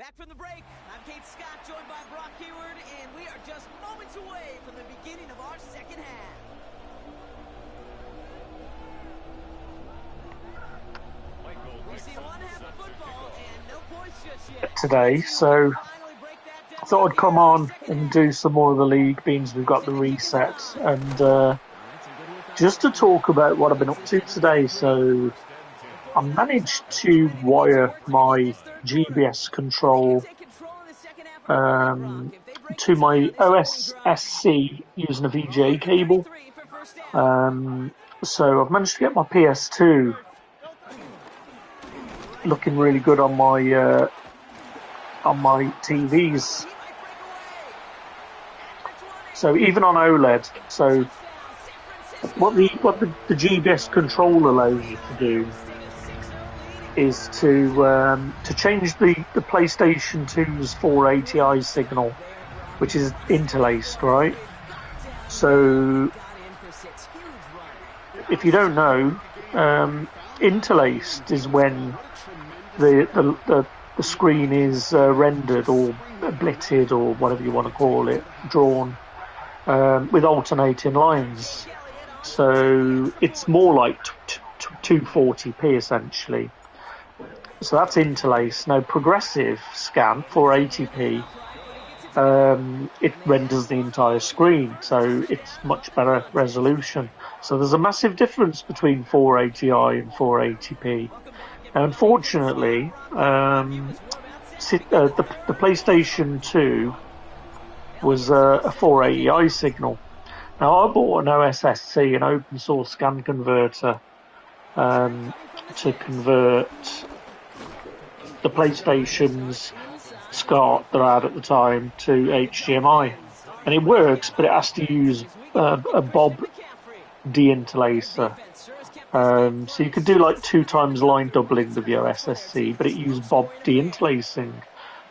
Back from the break, I'm Kate Scott, joined by Brock Keyword, and we are just moments away from the beginning of our second half. We see one half of football and no points just yet. Today, so I thought I'd come on and do some more of the league, beans we've got the reset, and just to talk about what I've been up to today. So I managed to wire my GBS control to my OSSC using a VGA cable. So I've managed to get my PS2 looking really good on my TVs. So even on OLED. So what the GBS control allows you to do is to change the PlayStation 2's 480i signal, which is interlaced, right? So if you don't know, interlaced is when the screen is rendered or blitted or whatever you want to call it, drawn with alternating lines. So it's more like 240p essentially. So that's interlaced. Now progressive scan 480p, it renders the entire screen, so it's much better resolution. So there's a massive difference between 480i and 480p. Now, unfortunately, the PlayStation 2 was a 480i signal. Now I bought an OSSC, an open source scan converter, to convert the PlayStation's SCART that I had at the time to HDMI, and it works, but it has to use a Bob deinterlacer. So you could do like 2 times line doubling with your SSC, but it used Bob deinterlacing,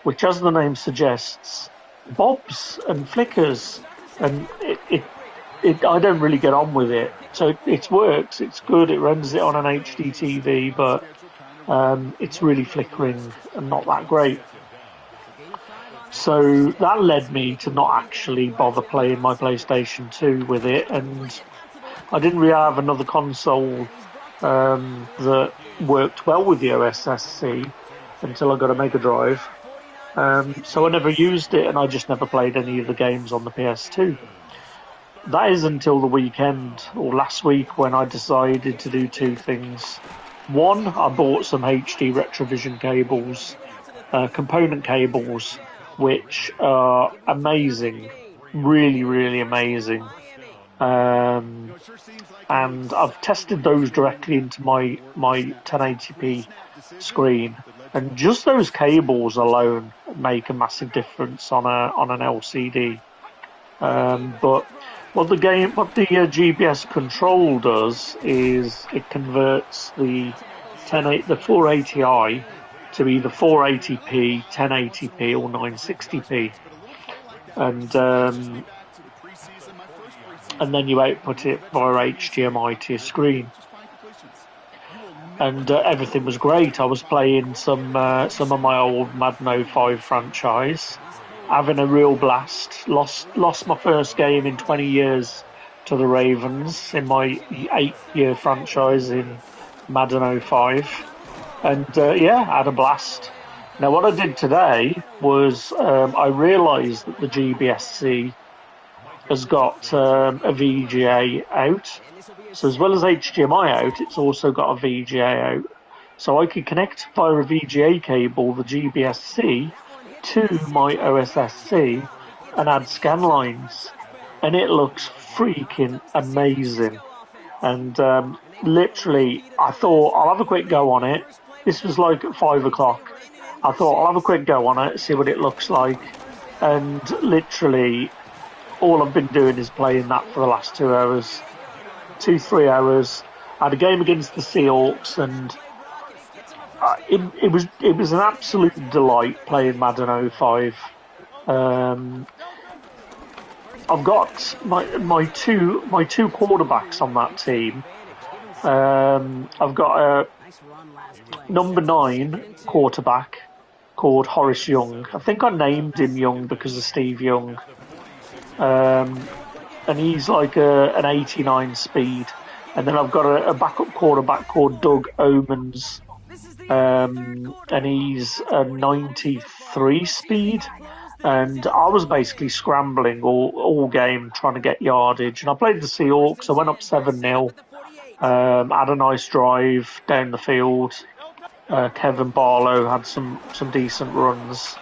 which, as the name suggests, bobs and flickers, and I don't really get on with it. So it works, it's good, it renders it on an HD TV, but it's really flickering and not that great. So that led me to not actually bother playing my PlayStation 2 with it, and I didn't really have another console that worked well with the OSSC until I got a Mega Drive. So I never used it, and I just never played any of the games on the PS2. That is until the weekend, or last week, when I decided to do 2 things. One, I bought some HD Retrovision cables, component cables, which are amazing, really, really amazing. And I've tested those directly into my 1080p screen, and just those cables alone make a massive difference on an LCD. But what the GBS control does is it converts the 480i to either 480p, 1080p, or 960p, and then you output it via HDMI to your screen. And everything was great. I was playing some of my old Madden 05 franchise, having a real blast. Lost my first game in 20 years to the Ravens in my 8-year franchise in Madden 05. And I had a blast. Now what I did today was I realised that the GBSC has got a VGA out. So as well as HDMI out, it's also got a VGA out. So I could connect via a VGA cable the GBSC to my OSSC and add scan lines. And it looks freaking amazing. And literally, I thought I'll have a quick go on it. This was like at 5 o'clock. I thought I'll have a quick go on it, see what it looks like. And literally, all I've been doing is playing that for the last 2 hours. 2-3 hours. I had a game against the Seahawks, and it was an absolute delight playing Madden 05. I've got my two quarterbacks on that team. I've got a number 9 quarterback called Horace Young. I think I named him Young because of Steve Young. And he's like an 89 speed. And then I've got a backup quarterback called Doug Omens, and he's a 93 speed. And I was basically scrambling all game trying to get yardage. And I played the Seahawks. I went up 7-0. Had a nice drive down the field. Kevin Barlow had some decent runs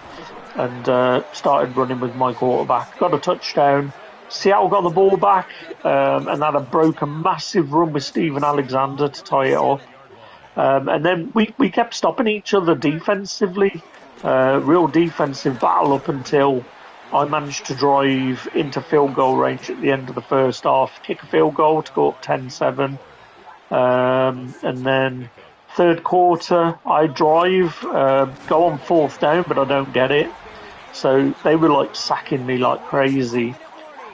and started running with my quarterback. Got a touchdown. Seattle got the ball back and had a massive run with Steven Alexander to tie it up. And then we kept stopping each other defensively. Real defensive battle up until I managed to drive into field goal range at the end of the first half, kick a field goal to go up 10-7. And then third quarter, I drive, go on fourth down, but I don't get it. So they were like sacking me like crazy.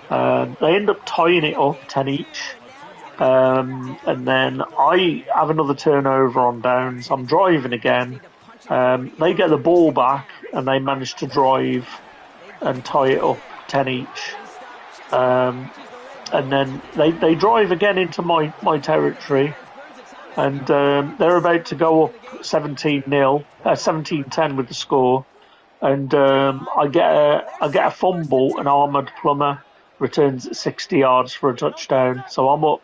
They end up tying it up 10 each. And then I have another turnover on downs. I'm driving again. They get the ball back and they manage to drive and tie it up 10 each. And then they drive again into my territory. And they're about to go up 17-10 with the score. And I get a fumble, an Ahmad Plummer returns at 60 yards for a touchdown. So I'm up.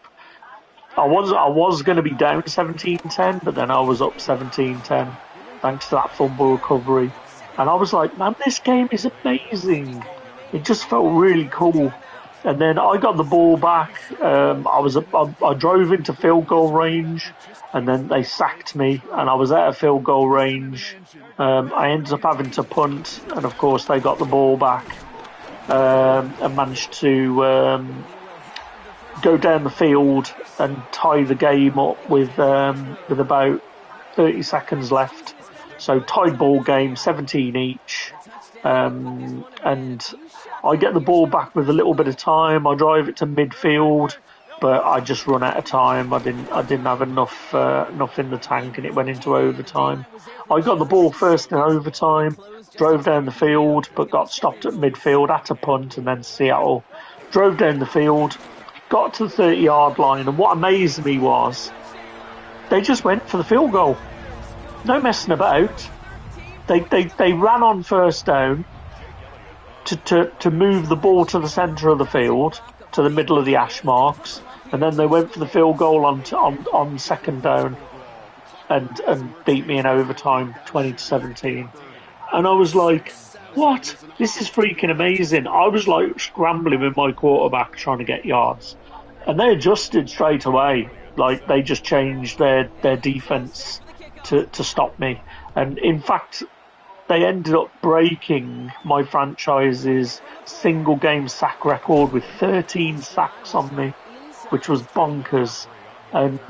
I was going to be down 17-10, but then I was up 17-10 thanks to that fumble recovery. And I was like, man, this game is amazing. It just felt really cool. And then I got the ball back. I drove into field goal range, and then they sacked me, and I was out of field goal range. I ended up having to punt, and of course they got the ball back and managed to go down the field and tie the game up with about 30 seconds left. So tied ball game, 17 each. And I get the ball back with a little bit of time. I drive it to midfield, but I just run out of time. I didn't have enough in the tank, and it went into overtime. I got the ball first in overtime, drove down the field, but got stopped at midfield, had to punt, and then Seattle drove down the field, got to the 30-yard line, and what amazed me was they just went for the field goal. No messing about. They ran on first down to move the ball to the centre of the field, to the middle of the hash marks, and then they went for the field goal on second down and beat me in overtime 20-17. And I was like, what? This is freaking amazing. I was like scrambling with my quarterback trying to get yards. And they adjusted straight away. Like they just changed their defense to stop me. And in fact, they ended up breaking my franchise's single game sack record with 13 sacks on me, which was bonkers. And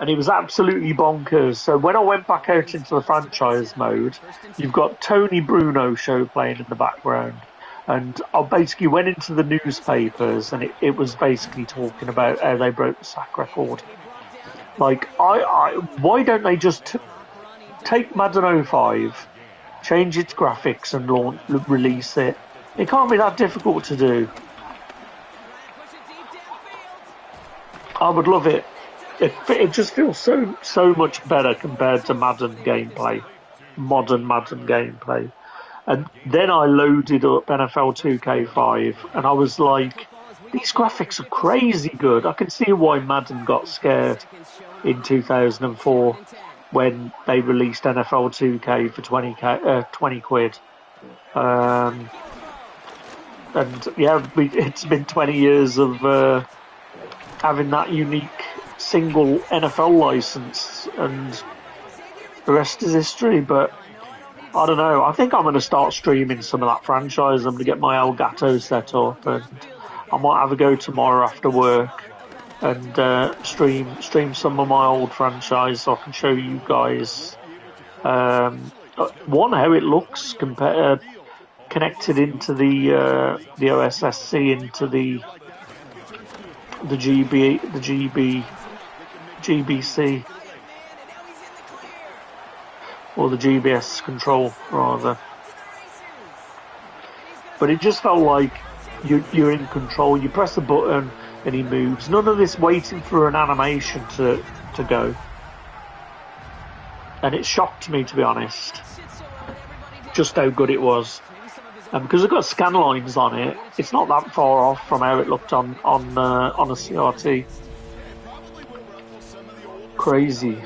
it was absolutely bonkers. So when I went back out into the franchise mode, you've got Tony Bruno show playing in the background. And I basically went into the newspapers, and it was basically talking about how they broke the sack record. Like, why don't they just take Madden 05, change its graphics, and release it? It can't be that difficult to do. I would love it. It just feels so much better compared to Madden gameplay, modern Madden gameplay. And then I loaded up NFL 2K5, and I was like, these graphics are crazy good. I can see why Madden got scared in 2004 when they released NFL 2K for 20 quid. And yeah, it's been 20 years of having that unique single NFL license, and the rest is history. But I don't know. I think I'm going to start streaming some of that franchise. I'm going to get my Elgato set up, and I might have a go tomorrow after work and stream some of my old franchise so I can show you guys one, how it looks connected into the OSSC into the the GBC, or the GBS control rather. But it just felt like you're in control. You press a button and he moves. None of this waiting for an animation to go. And it shocked me, to be honest, just how good it was. And because I've got scan lines on it, it's not that far off from how it looked on a CRT. Crazy.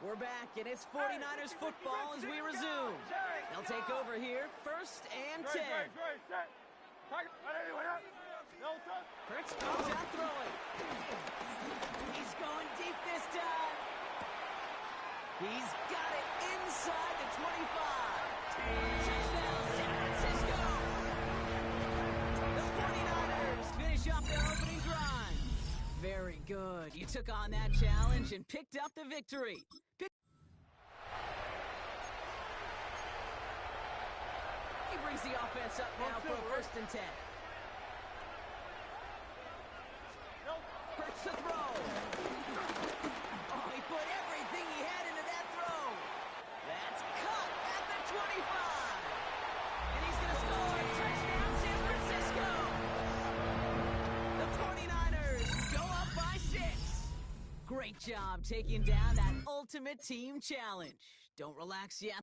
We're back, and it's 49ers football as we resume. They'll take over here, 1st and 10. Hurts comes out throwing. He's going deep this time. He's got it inside the 25. Touchdown, San Francisco. The 49ers finish up their opening drive. Very good. You took on that challenge and picked up the victory. He brings the offense up now for 1st and 10. Hurts the throw. Oh, he put everything he had into that throw. That's caught at the 25. And he's going to score a touchdown, San Francisco. The 49ers go up by 6. Great job taking down that ultimate team challenge. Don't relax yet.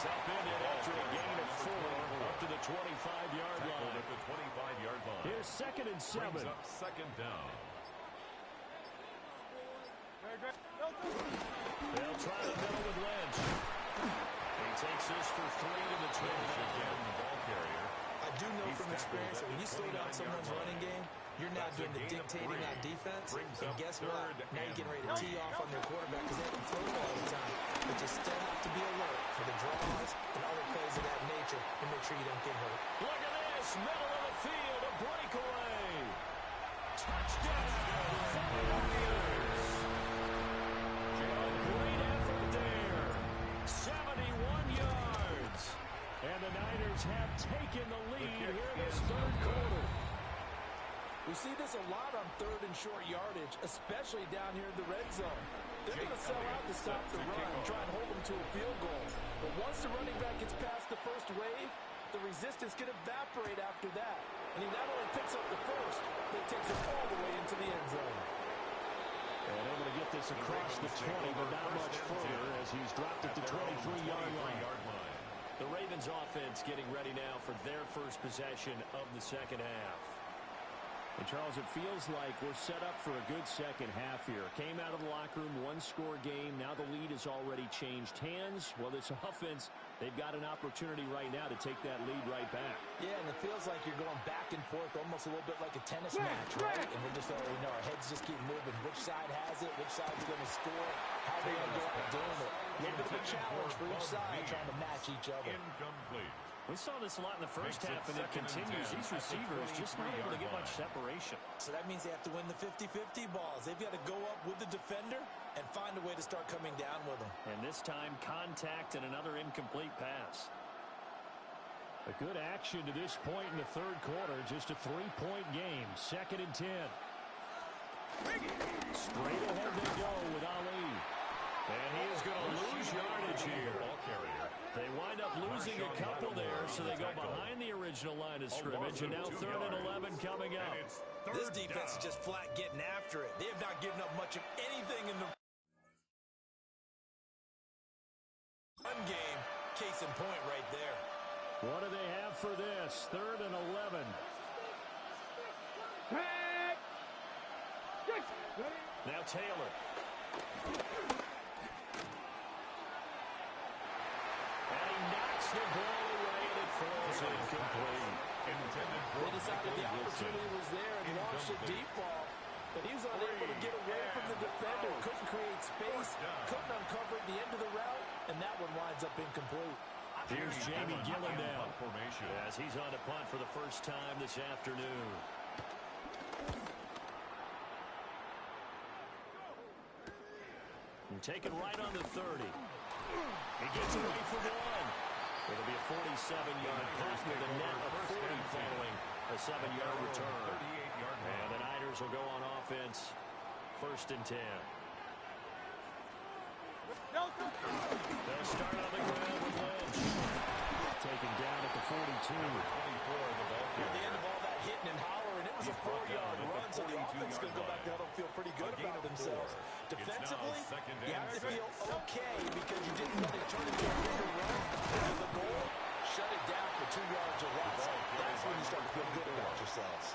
He's upended after a gain of 4 up to the 25-yard line. At the 25-yard line. Here's 2nd and 7. Brings up 2nd down. They'll try the middle with Lynch. He takes this for 3 to the 20. Again, the ball carrier. I do know from experience that when you slow down someone's running game, you're now doing the dictating on defense. And guess what? Now you're getting ready to tee off on their quarterback because they can throw the ball all the time. But you still have to be alert for the draws and other plays of that nature and make sure you don't get hurt. Look at this. Middle of the field. A breakaway. Touchdown. Great effort there. 71 yards. And the Niners have taken the lead here in this 3rd quarter. We see this a lot on 3rd and short yardage, especially down here in the red zone. They're going to sell out to stop the run and try and hold them to a field goal. But once the running back gets past the first wave, the resistance can evaporate after that. And he not only picks up the first, but he takes it all the way into the end zone. And able to get this across the 20, but not much further as he's dropped at the 23-yard line. The Ravens offense getting ready now for their first possession of the 2nd half. And Charles, it feels like we're set up for a good second half here. Came out of the locker room, 1-score game. Now the lead has already changed hands. Well, this offense, they've got an opportunity right now to take that lead right back. Yeah, and it feels like you're going back and forth almost a little bit like a tennis match, right? And we're just already know our heads just keep moving. Which side has it? Which side's going to score? How are they going to go out doing it? A little bit of a challenge for each side trying to match each other. Incomplete. We saw this a lot in the first half, and it continues. These receivers just not able to get much separation. So that means they have to win the 50-50 balls. They've got to go up with the defender and find a way to start coming down with them. And this time, contact and another incomplete pass. A good action to this point in the 3rd quarter. Just a 3-point game. 2nd and 10. Straight ahead they go with Ali. And he is going to lose yardage here. They wind up losing a couple there, so they go behind the original line of scrimmage, and now 3rd and 11 coming up. This defense is just flat getting after it. They have not given up much of anything in the run game. Case in point right there. What do they have for this? 3rd and 11. Now Taylor. The ball away and it falls incomplete. They decided the opportunity was there and launched a deep ball, but he was unable to get away from the defender. Couldn't create space, couldn't uncover the end of the route, and that one winds up incomplete. Here's Jamie Gillen now as he's on to punt for the first time this afternoon. And taken right on the 30. He gets away from one. It'll be a 47-yard punt with a net of 40 following a 7-yard return. And the Niners will go on offense. 1st and 10. They'll start on the ground with Lynch. Taken down at the 42. At the end of all that hitting and hollering, it was a 4-yard run, so the offense is going to go back there and feel pretty good about themselves. Defensively, you have to feel okay because you didn't let it turn into a bigger run. And the goal, shut it down for 2 yards or less. That's when you start to feel good about yourselves.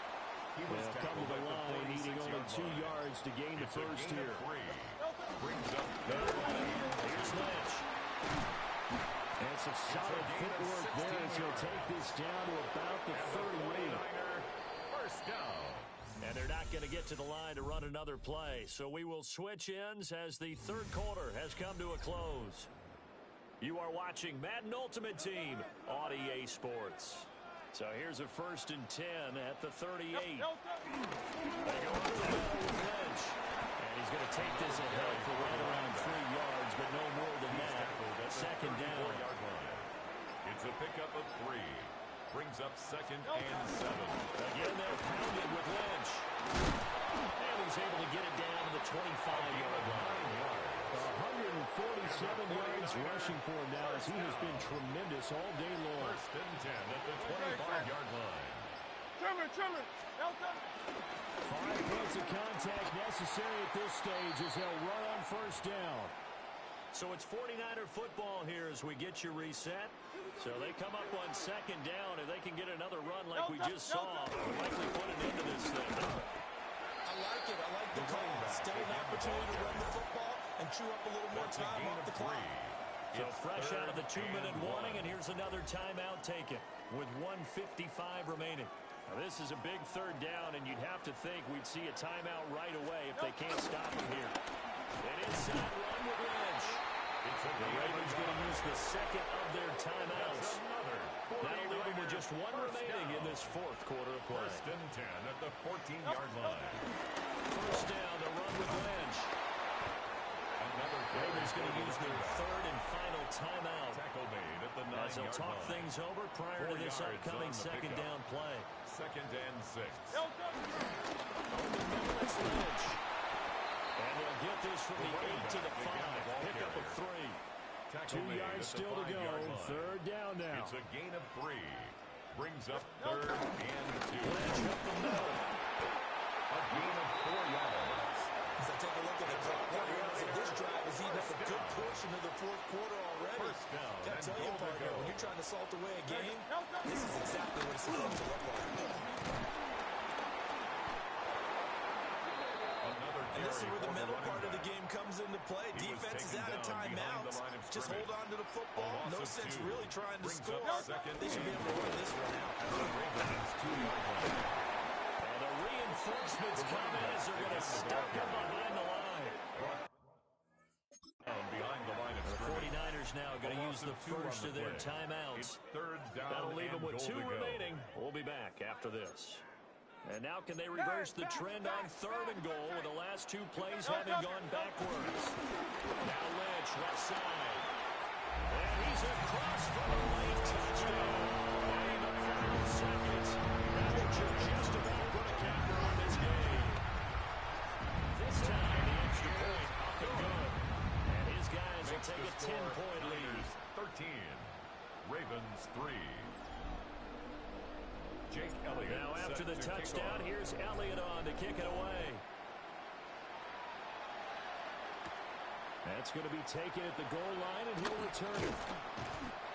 They'll come to the line, needing only 2 yards to gain the first here. Here's Lynch. And some solid footwork there as he'll take this down to about the 38. First down. And they're not going to get to the line to run another play. So we will switch ends as the 3rd quarter has come to a close. You are watching Madden Ultimate Team on EA Sports. So here's a 1st and 10 at the 38. They go up the middle with Lynch. And he's going to take this ahead for right around 3 yards, but no more than that. 2nd down. It's a pickup of 3. Brings up 2nd and 7. Again, they're pounded with Lynch. And he's able to get it down to the 25-yard line. 147 yards rushing for him now as he has been tremendous all day long. 1st and 10 at the 25-yard line. Trimmer. 5 points of contact necessary at this stage as they'll run on 1st down. So it's 49er football here as we get you reset. So they come up on second down. If they can get another run like we just saw, they'll likely put an end to this thing. I like it. I like the call. Still an opportunity to run the football and chew up a little more time off the clock. So fresh out of the 2-minute warning, and here's another timeout taken with 1:55 remaining. Now, this is a big third down, and you'd have to think we'd see a timeout right away if they can't stop him here. An inside run with Lynch. The Ravens going to use the second of their timeouts. That'll leave them with just one remaining in this fourth quarter of play. First and 10 at the 14-yard line. First down, the run with Lynch. Ravens going to use their third and final timeout. Tackle made at the 9-yard line. As they'll talk things over prior to this upcoming second down play. Second and 6. Over the middle, it's Lynch. And they'll get this from the 8 to the 5. Pick up a 3. 2 yards still to go. Third down now. It's a gain of 3. Brings up third and 2. Lynch up the middle. A gain of 4 yards. As I take a look at the clock, I realize that this drive has eaten up a good portion of the fourth quarter already. First down. Gotta tell you, partner, when you're trying to salt away a game, this is exactly what it's supposed to look like. And this is where the middle part of the game comes into play. Defense is out of timeouts. Just hold on to the football. No sense really trying to score. They should be able to run this one out. And the reinforcements come in as they're going to stuck him behind the line. Behind the line of The 49ers now going to use the first of their timeouts. Third down. That'll leave them with 2 remaining. We'll be back after this. And now can they reverse the trend on third and goal with the last 2 plays having gone backwards. Now Lynch, left side. And he's across for a late touchdown. And in the final seconds, that should just about put a capper on this game. This time, the extra point up and good. And his guys will take a 10-point lead. 13. Ravens 3. Jake Elliott. Now after the touchdown, here's Elliott on to kick it away. That's going to be taken at the goal line, and he'll return it.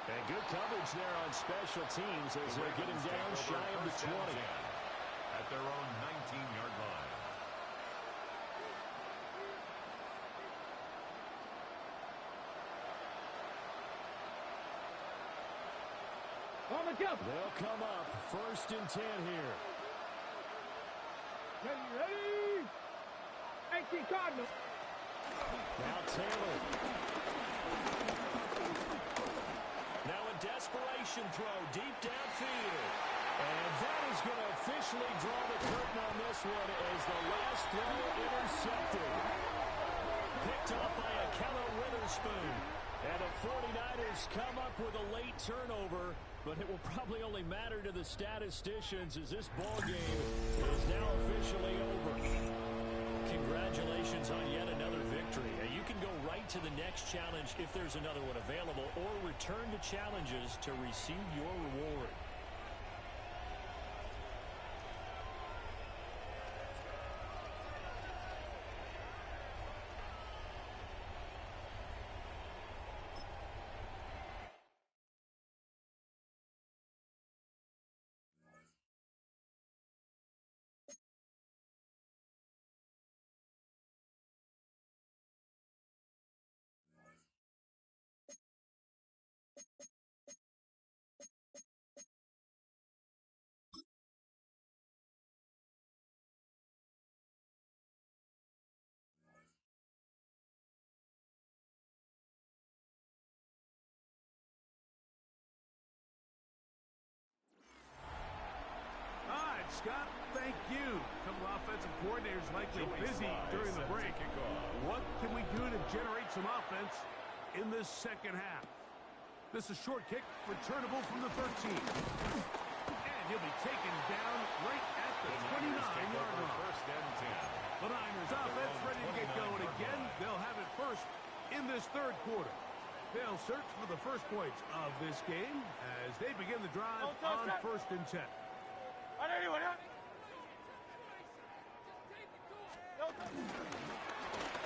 And good coverage there on special teams as they get him down shy of the 20. At their own 19-yard line. They'll come up first and 10 here. Ready? 18 Cardinals. Now Taylor. Now a desperation throw deep downfield. And that is going to officially draw the curtain on this one as the last throw intercepted. Picked up by Akello Witherspoon. And the 49ers come up with a late turnover, but it will probably only matter to the statisticians as this ball game is now officially over. Congratulations on yet another victory. And you can go right to the next challenge if there's another one available, or return to challenges to receive your reward. Scott, thank you. A couple offensive coordinators likely busy during the break. What can we do to generate some offense in this second half? This is a short kick, returnable from the 13. And he'll be taken down right at the 29-yard line. First and 10. The Niners offense ready to get going again. They'll have it first in this third quarter. They'll search for the first points of this game as they begin the drive on first and 10.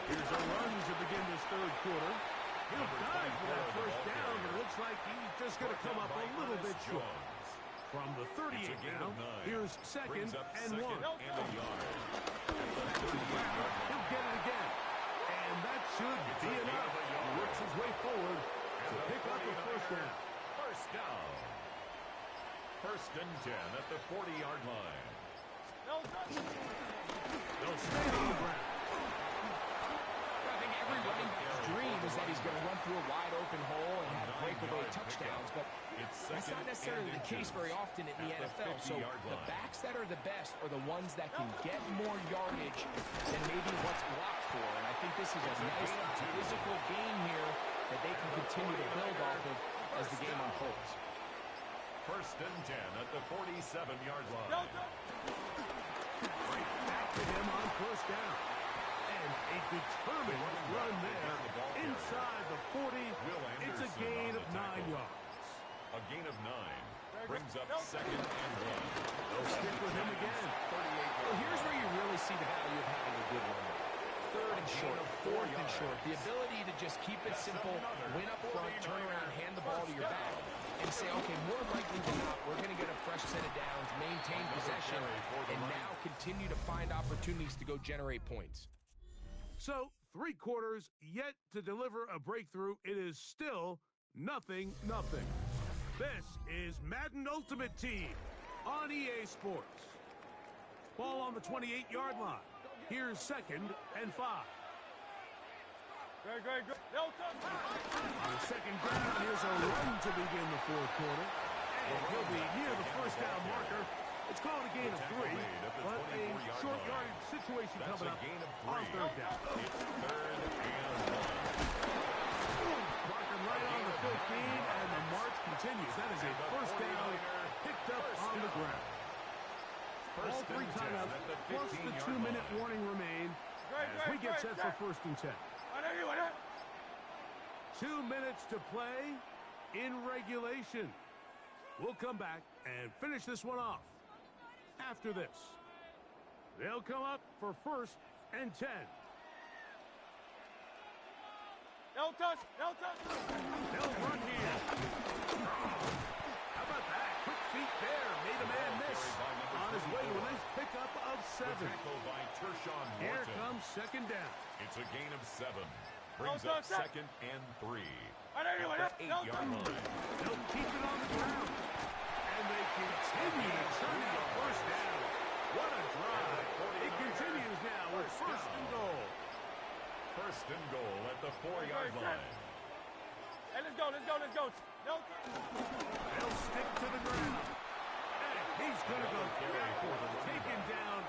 Here's a run to begin this third quarter. He'll dive for that first down, but it looks like he's just going to come up a little bit short. From the 38 now, here's second and 1. He'll get it again. And that should be enough. He works his way forward to pick up the first down. First down. First and 10 at the 40-yard line. They'll stay on the ground. I think every running back's dream is that he's going to run through a wide-open hole and have breakaway touchdowns, but that's not necessarily the case very often in the NFL. So the backs that are the best are the ones that can get more yardage than maybe what's blocked for. And I think this is a nice physical game here that they can continue to build off of as the game unfolds. First and 10 at the 47-yard line. Right back to him on first down. And a determined run there inside the 40. It's a gain of 9 yards. A gain of 9 brings up second and 1. They'll stick with him again. Well, here's where you really see the value of having a good run. Third and short, fourth and short. The ability to just keep it simple, win up front, turn around, hand the ball to your back, and say, okay, more likely than not, we're going to get a fresh set of downs, maintain possession, and now continue to find opportunities to go generate points. So, 3 quarters yet to deliver a breakthrough. It is still 0-0. This is Madden Ultimate Team on EA Sports. Ball on the 28-yard line. Here's second and 5. On the second down, here's a run to begin the fourth quarter. And he'll be near the first down marker. It's called a gain of 3, but a short yardage situation coming up on third down. It's third and 1. Marking right on the 15, and the march continues. That is a first down picked up on the ground. All 3 timeouts, plus the 2-minute warning remain as we get set for first and 10. 2 minutes to play in regulation. We'll come back and finish this one off after this. They'll come up for first and 10. They'll run here. How about that? Quick feet there. Made a man miss. On his way to a nice pickup of 7. Here comes second down. It's a gain of 7. Brings up second and 3. At the 8-yard line. They'll keep it on the ground. And they continue to turn it to first down. What a drive. It continues now with first and goal. First and goal at the 4-yard line. Hey, let's go. They'll stick to the ground. And he's going to go taken down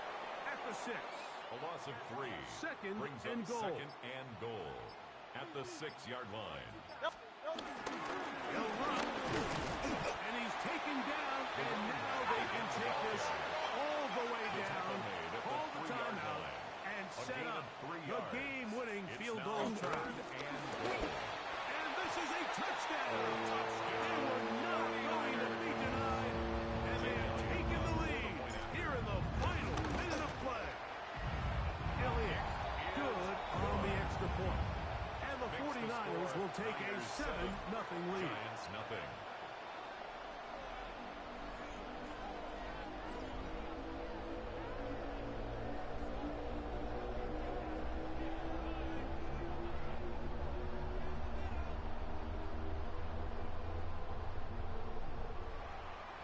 at the 6. A loss of 3. Second brings and up goal. Second and goal at the 6-yard line. He'll run. And he's taken down. And now they can take this all the way down. Call the timeout. And set up the game-winning field goal try. And this is a touchdown. And we're not going to be denied. And they have taken the lead here in the final minute of play. Elliott, good on the extra point. And the 49ers will take a 7-0 lead. Giants nothing.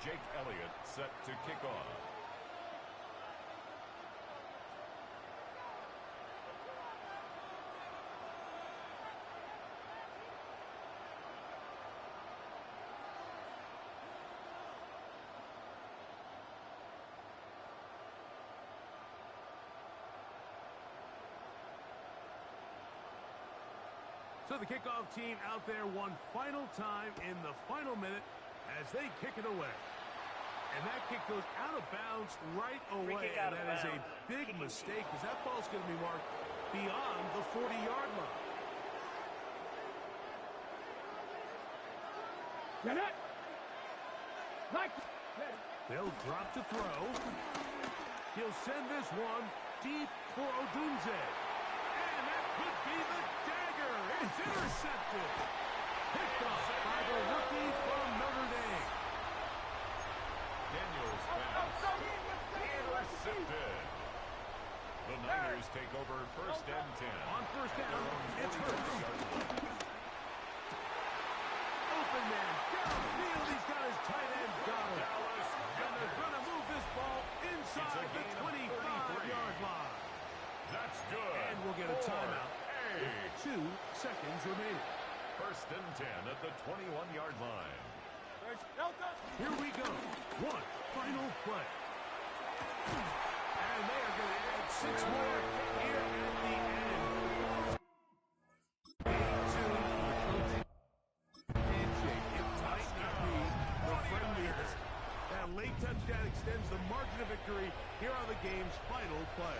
Jake Elliott set to kick off. So the kickoff team out there one final time in the final minute as they kick it away. And that kick goes out of bounds right away. And that is a big mistake because that ball's going to be marked beyond the 40-yard line. They'll drop to throw. He'll send this one deep for Odunze. And that could be the dagger. It's intercepted. Picked up by the rookie from Notre Dame. Daniels pass. Intercepted. The Niners take over first and 10. On first down, it's Hurts. Open man, downfield, he's got his tight end got it. And they're going to move this ball inside the 25-yard line. That's good. And we'll get a timeout. 2 seconds remaining. First and 10 at the 21-yard line. Here we go. One final play. And they are going to add 6 more here at the end. Game 2 for the coaching. Handshake, it might not be the friendliest. That late touchdown extends the margin of victory here on the game's final play.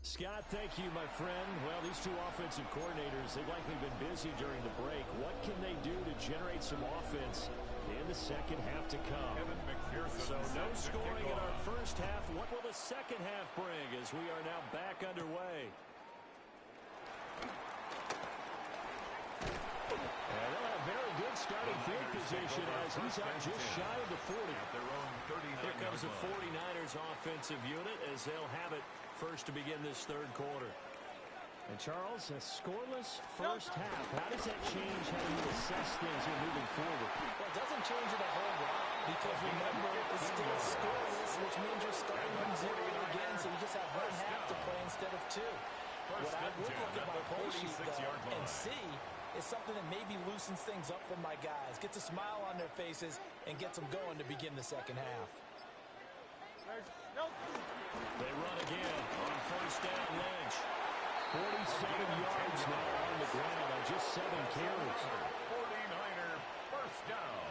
Scott, thank you, my friend. Well, these two offensive coordinators, they've likely been busy during the break. What can they do to generate some offense in the second half to come? So no scoring in our first half. What will the second half bring as we are now back underway? And they'll have very good starting field position as he's out just shy of the 40. Here comes the 49ers offensive unit as they'll have it first to begin this third quarter. And Charles, a scoreless first half. How does that change how you assess things here moving forward? Well, it doesn't change it a whole lot because remember, it's still scoreless, which means you're starting from 0 again, so you just have one half to play instead of 2. First What I and would 10 look at at my the play sheet 46-yard though, and line. see is something that maybe loosens things up for my guys, gets a smile on their faces, and gets them going to begin the second half. They run again on first down. Lynch. 47 yards now on the ground on just 7 carries. 49er first down.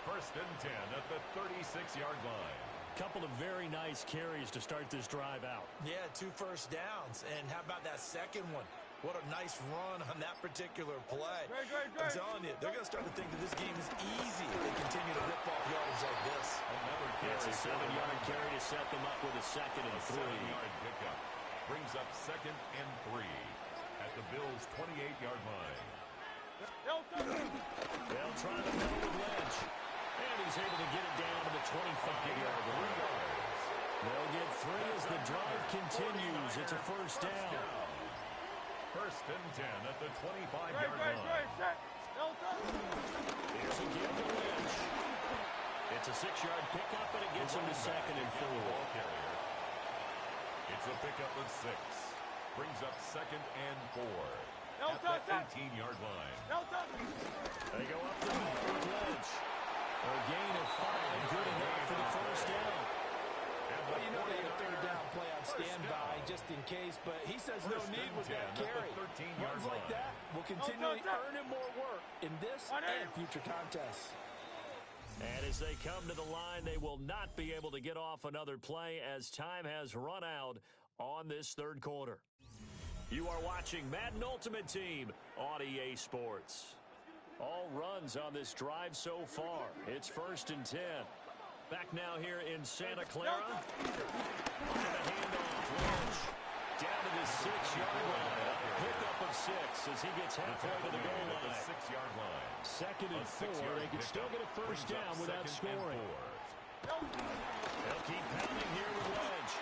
First and 10 at the 36-yard line. Couple of very nice carries to start this drive out. Yeah, 2 first downs. And how about that second one? What a nice run on that particular play. I'm telling you, they're going to start to think that this game is easy if they continue to rip off yardage like this. Another carry. It's a 7-yard carry to set them up with a second and 3. 7-yard pickup brings up second and 3 at the Bills' 28-yard line. They'll try to middle with Lynch. And he's able to get it down to the 25-yard line. They'll get 3 as the drive continues. It's a first down. First and 10 at the 25-yard line. Here's a give to Lynch. It's a 6-yard pickup, and it gets him to second and 4. It's a pickup of 6. Brings up second and 4 at the 18-yard line. They go up the middle with Lynch. A gain of 5, good enough for the first down. Well, you know they had a third down play on standby just in case, but he says no need with that carry. Runs like that will continually earn him more work in this and future contests. And as they come to the line, they will not be able to get off another play as time has run out on this third quarter. You are watching Madden Ultimate Team on EA Sports. All runs on this drive so far. It's first and 10. Back now here in Santa Clara. And a handoff. Lynch down to the 6-yard line. A pickup of 6 as he gets halfway to the goal line. 6-yard line. Second and 4. They can still get a first down without scoring. They'll keep pounding here with Lynch.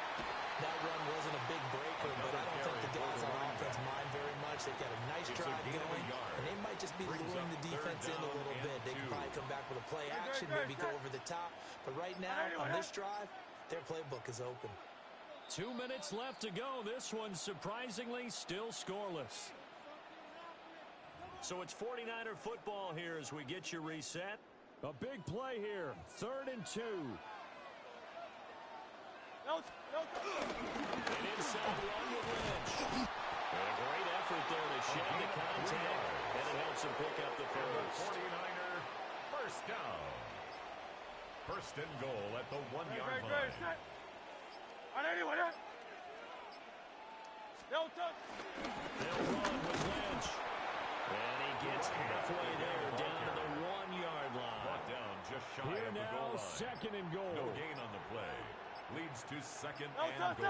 That run wasn't a big breaker, but I don't think the guys on offense mind very much. They've got a nice drive going, and they might just be luring the defense in a little bit. They can probably come back with a play action, maybe go over the top. But right now, on this drive, their playbook is open. 2 minutes left to go. This one surprisingly still scoreless. So it's 49er football here as we get you reset. A big play here. 3rd and 2. And inside the run with Lynch. And a great effort there to shed the contact, and it helps him pick up the first. 49er first down. First and goal at the 1-yard line. They'll run with Lynch. And he gets halfway there down to the 1-yard line. Brought down just shy Here of the goal now, line. second and goal. No gain on the play. Leads to second and goal. They'll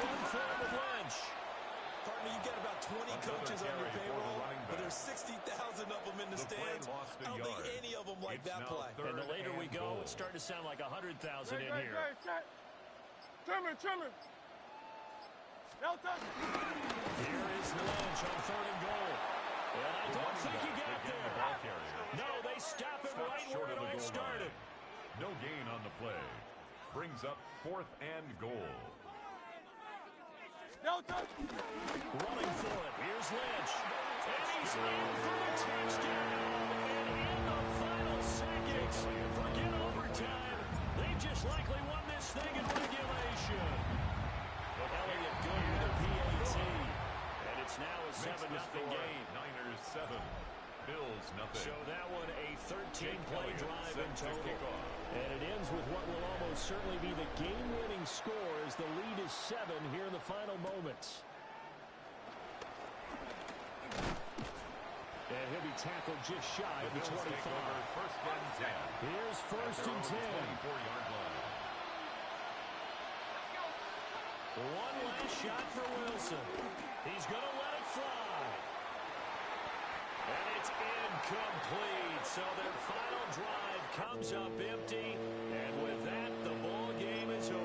run for it with Lynch. Partner, you've got about 20 coaches on your payroll, but there's 60,000 of them in the stands. I don't think any of them like that play. And the later we go, it's starting to sound like 100,000 in here. Trimmer. Here is Lynch on 3rd and goal. And I don't think he got there. No, they stop him right where it all started. No gain on the play. Brings up 4th and goal. Running for it. Here's Lynch. And he's in for the touchdown. And in the final seconds, forget overtime. They just likely won this thing in regulation. But Elliott good with a PAT. And it's now a 7-0 game. Niners 7. Bills nothing. So that one a 13-play drive in total. And it ends with what will almost certainly be the game-winning score as the lead is 7 here in the final moments. And he'll be tackled just shy of the 25. First and 10. Here's first and 10. 24-yard line. One last shot for Wilson. He's going to let it fly. And it's incomplete. So their final drive comes up empty. And with that, the ball game is over.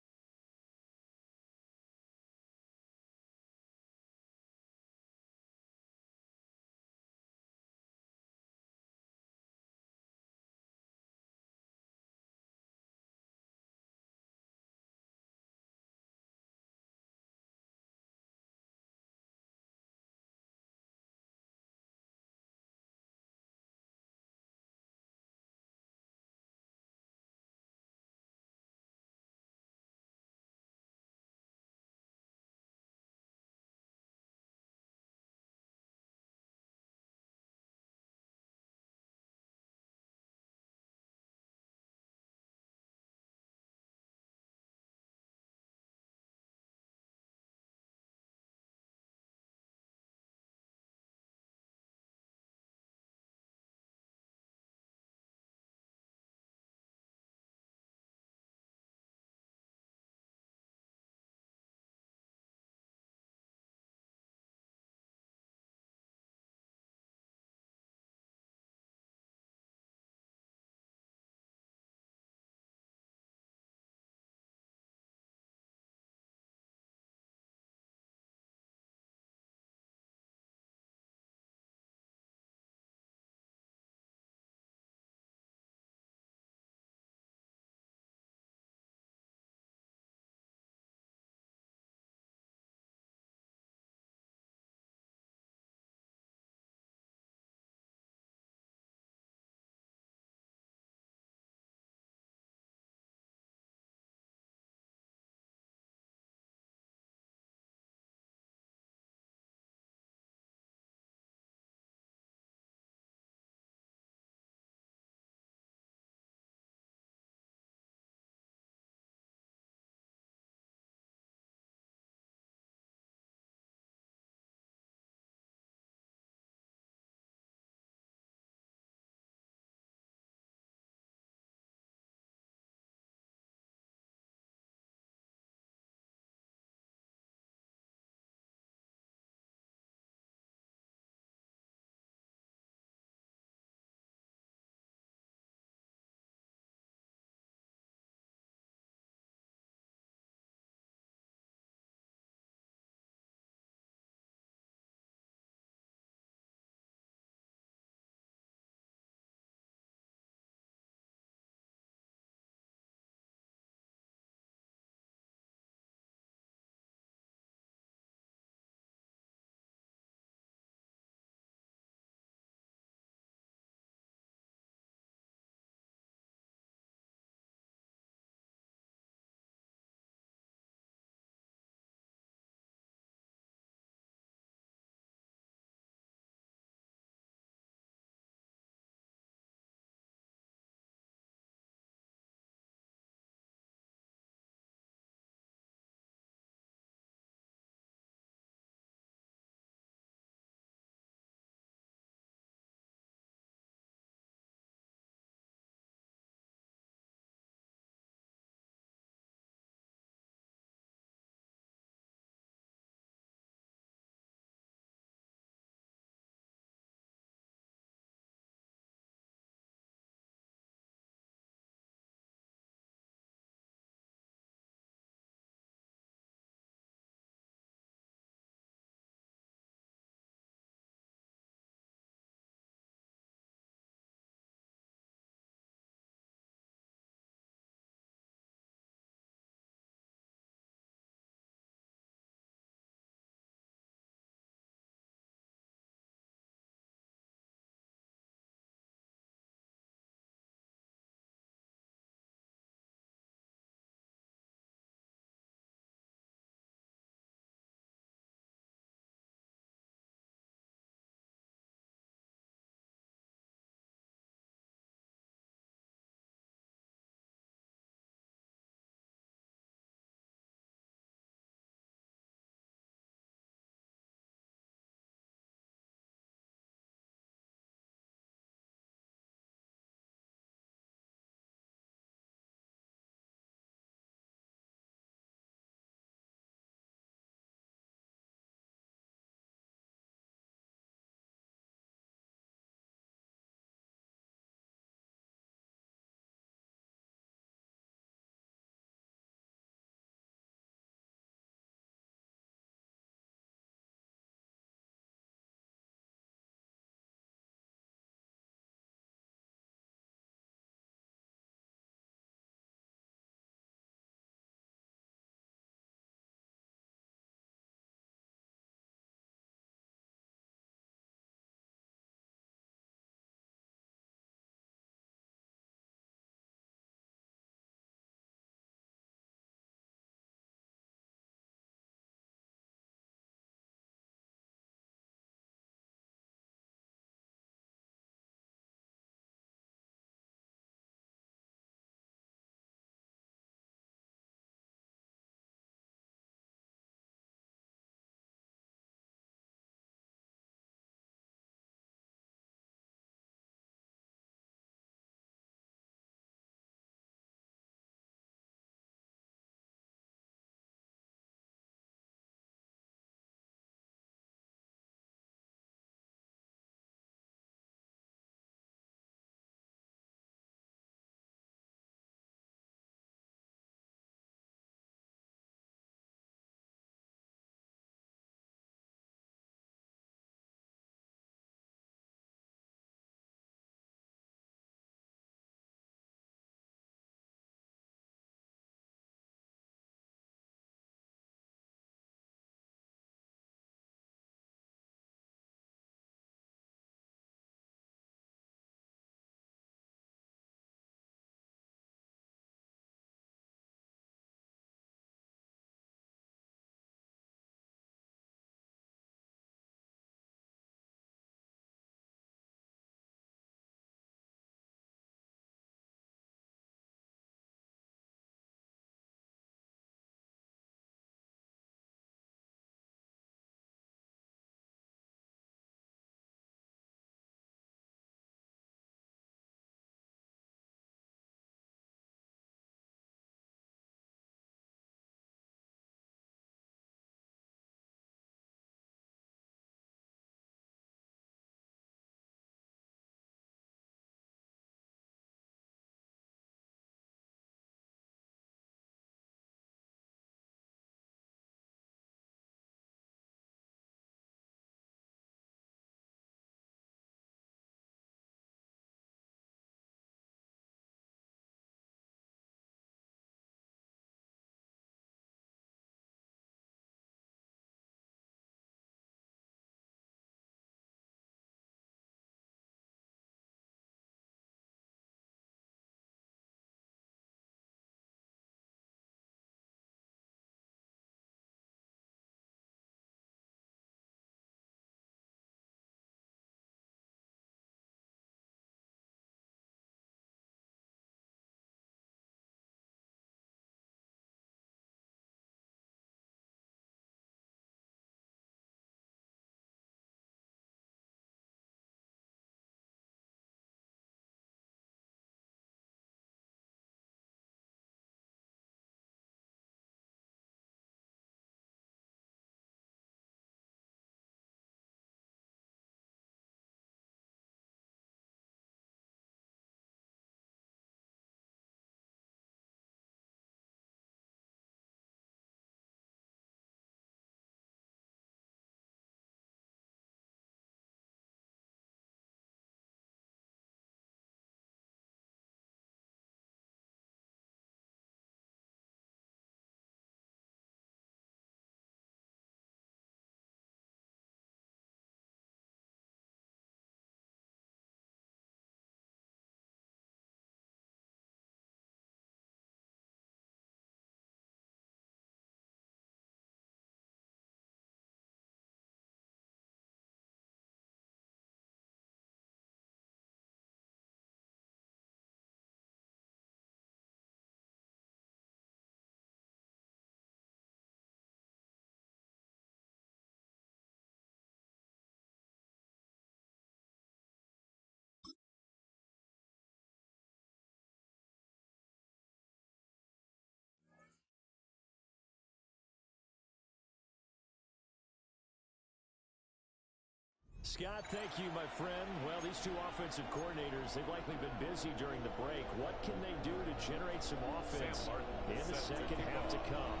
Scott, thank you, my friend. Well, these two offensive coordinators, they've likely been busy during the break. What can they do to generate some offense in the second half to come?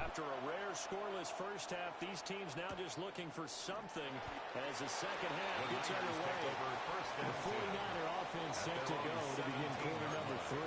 After a rare scoreless first half, these teams now just looking for something as the second half gets underway. The 49er offense set to go to begin quarter number 3.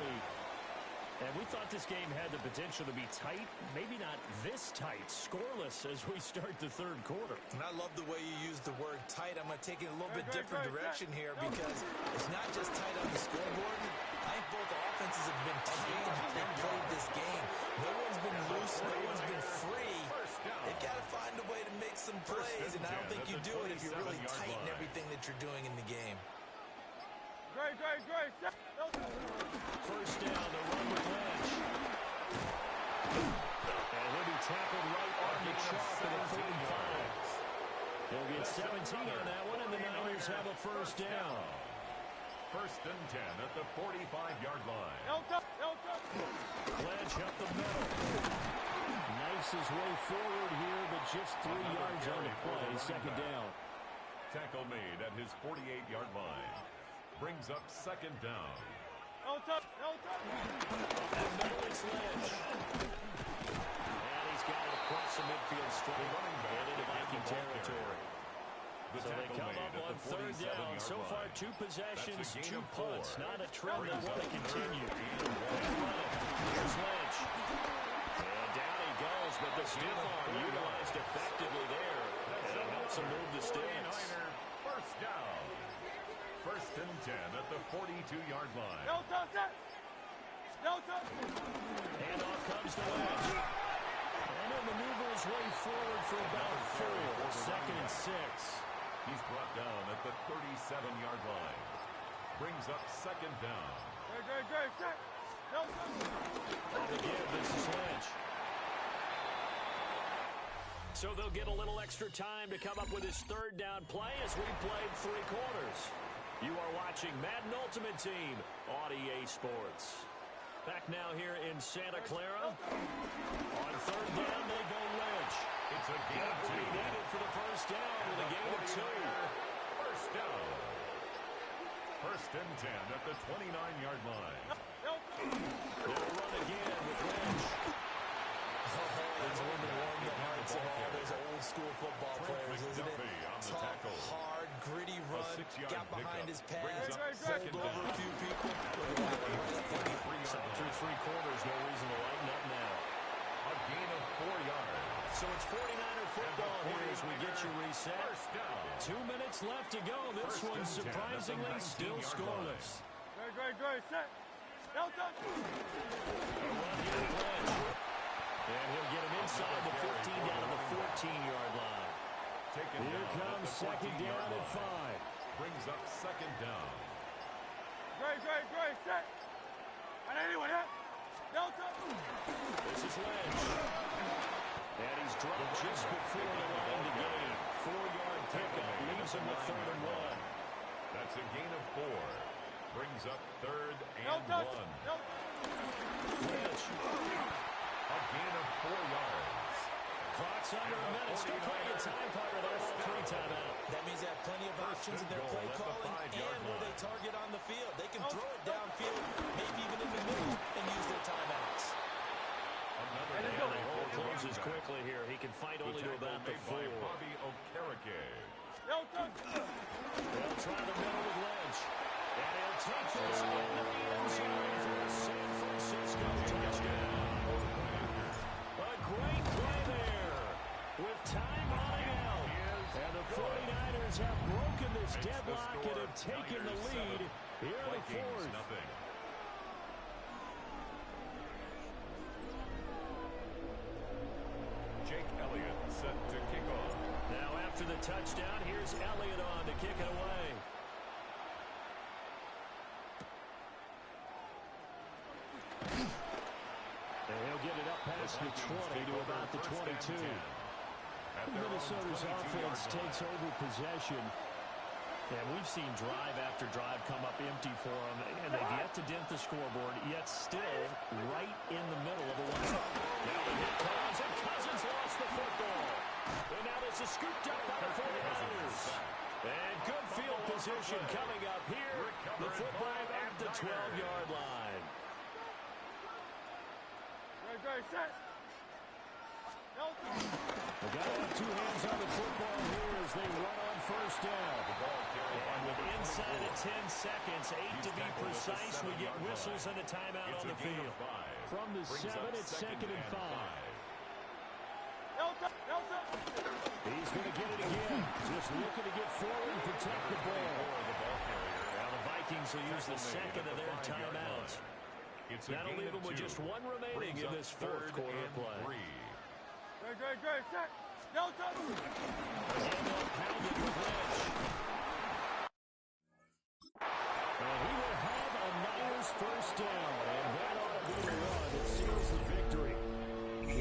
And we thought this game had the potential to be tight, maybe not this tight, scoreless as we start the third quarter. And I love the way you use the word tight. I'm going to take it a little bit different direction here because it's not just tight on the scoreboard. I think both offenses have been tight and played this game. No one's been loose, no one's been free. They've got to find a way to make some plays, and I don't think you do it if you're really tight in everything that you're doing in the game. Great. First down, the run with Lynch. And he'll be tackled right on the chalk at the 45. They'll get 17 on that one, and the Niners have a first down. First and 10 at the 45-yard line. Lynch up the middle. Knifes his way forward here, but just 3 yards on the play. Second down. Tackle made at his 48-yard line. Brings up second down. And middle it's Lynch. And he's got it across the midfield straight and into Viking territory. So they come up on third down. So far, 2 possessions, 2 punts. Not a trend they want to continue. Here's Lynch. And down he goes, but the stiff arm utilized effectively there. And it helps him move the sticks. First down. First and 10 at the 42-yard line. Handoff comes to Lynch. And he'll maneuver his way forward for about 4. Second and 6. He's brought down at the 37-yard line. Brings up second down. And again, this is Lynch. So they'll get a little extra time to come up with his third down play as we played 3 quarters. You are watching Madden Ultimate Team on EA Sports. Back now here in Santa Clara. On third down, they go Lynch. It's a gain of 2. Needed for the first down with a gain of 2. First down. First and 10 at the 29-yard line. They'll run again with Lynch. That's one to warm the hearts of all those old school football players, isn't it? Tough, hard, gritty run, got behind his pads, pulled over a few people. Through 3 quarters, no reason to lighten up now. A gain of 4 yards. So it's 49er football here as we get you reset. 2 minutes left to go. This one surprisingly still scoreless. And he'll get him inside the 15 down to the 14-yard line. Here comes second down at 5. Brings up second down. This is Lynch. And he's dropped just before the line to gain. 4-yard pickup leaves him with 3rd and 1. That's a gain of 4. Brings up 3rd and 1. Lynch. A gain of 4 yards. Clock's under a minute. Still playing a time partner there. 3 timeout. That means they have plenty of options in their play calling and where they target on the field. They can throw it downfield, maybe even in the middle, and use their timeouts. And the hole closes quickly here. He can fight only to about the 4. Bobby Okereke. They'll try the middle with Lynch. And he'll take this into the end zone for a San Francisco touchdown. A great play there with time running out. And the 49ers have broken this deadlock and have taken the lead here in the 4th. Jake Elliott set to kick off. Now after the touchdown, here's Elliott on to kick it away. And he'll get it up past the 20 to about the 22. Minnesota's offense takes over possession. And we've seen drive after drive come up empty for them, and they've yet to dent the scoreboard, yet still right in the middle of a one. Now the hit comes, and Cousins lost the football. And now this is scooped up by the 49ers. And good field position coming up here. The football at the 12-yard line. Great, set. They got to have two hands on the football here as they run on first down. And with inside of 10 seconds, 8 to be precise, we get whistles and a timeout on the field. From the 7, it's 2nd and 5. He's going to get it again. Just looking to get forward and protect the ball. Now the Vikings will use the second of their timeouts. That'll leave them with just one remaining in this fourth quarter play. Great, set. Delta. Pounded with Lynch. And he will have a Niners first down. And that ought to be the run that seals the victory.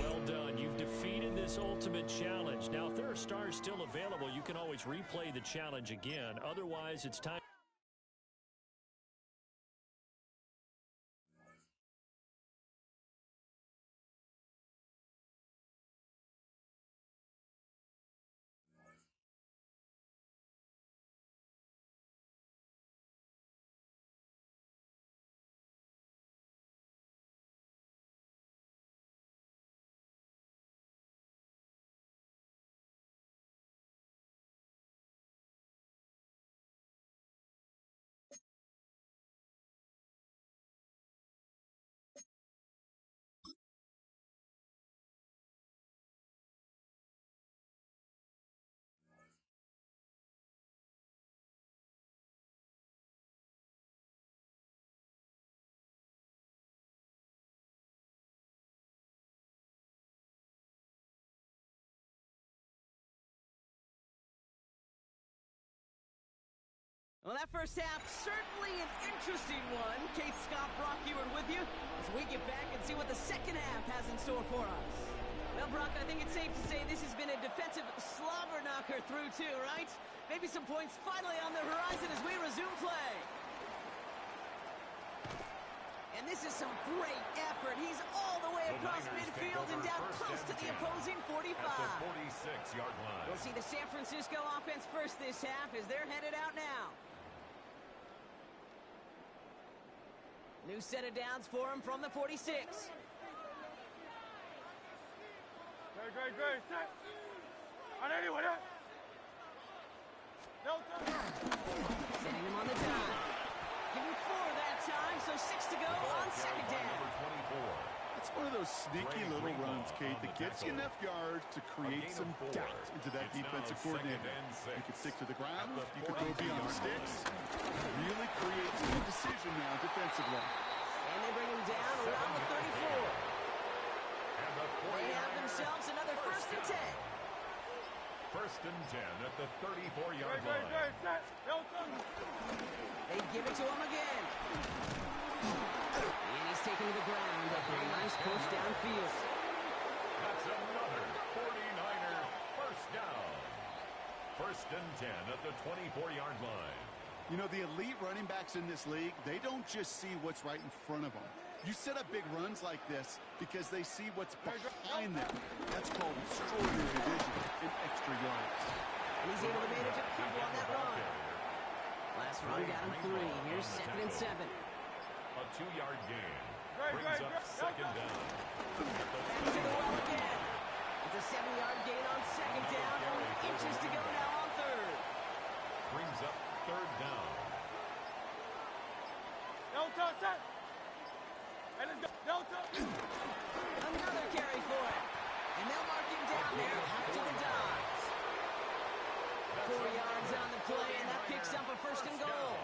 Well done. You've defeated this ultimate challenge. Now, if there are stars still available, you can always replay the challenge again. Otherwise, it's time. Well, that first half, certainly an interesting one. Kate Scott, Brock Ewart with you as we get back and see what the second half has in store for us. Well, Brock, I think it's safe to say this has been a defensive slobber knocker through two, right? Maybe some points finally on the horizon as we resume play. And this is some great effort. He's all the way across midfield and down close to the opposing 45. At the 46-yard line. We'll see the San Francisco offense first this half as they're headed out now. New set of downs for him from the 46. Great, set. On anyone, Delta. Sending him on the dime. Give him 4 that time, so 6 to go on second down. It's one of those sneaky little runs, Kate, that gets you enough yards to create some doubt into that defensive coordinator. You could stick to the ground, you could go beyond the sticks. Really creates a good decision now defensively. And they bring him down around the 34. They have themselves another 1st and 10. 1st and 10 at the 34-yard line. Great, set. Delta. They give it to him again. And he's taken to the ground after a nice push downfield. That's another 49er first down. 1st and 10 at the 24-yard line. You know, the elite running backs in this league, they don't just see what's right in front of them. You set up big runs like this because they see what's behind them. That's called extraordinary vision and extra yards. And he's able to manage a couple on that run. Last run down 3. Here's 2nd and 7. A 2-yard gain. Brings up 2nd down. Back to the well again. It's a 7-yard gain on 2nd down. Only inches to go now on 3rd. Brings up 3rd down. Delta, set. And then Delta. Another carry for it. And they'll mark him down there after the dodge. 4 yards on the play, and that picks up a 1st and goal.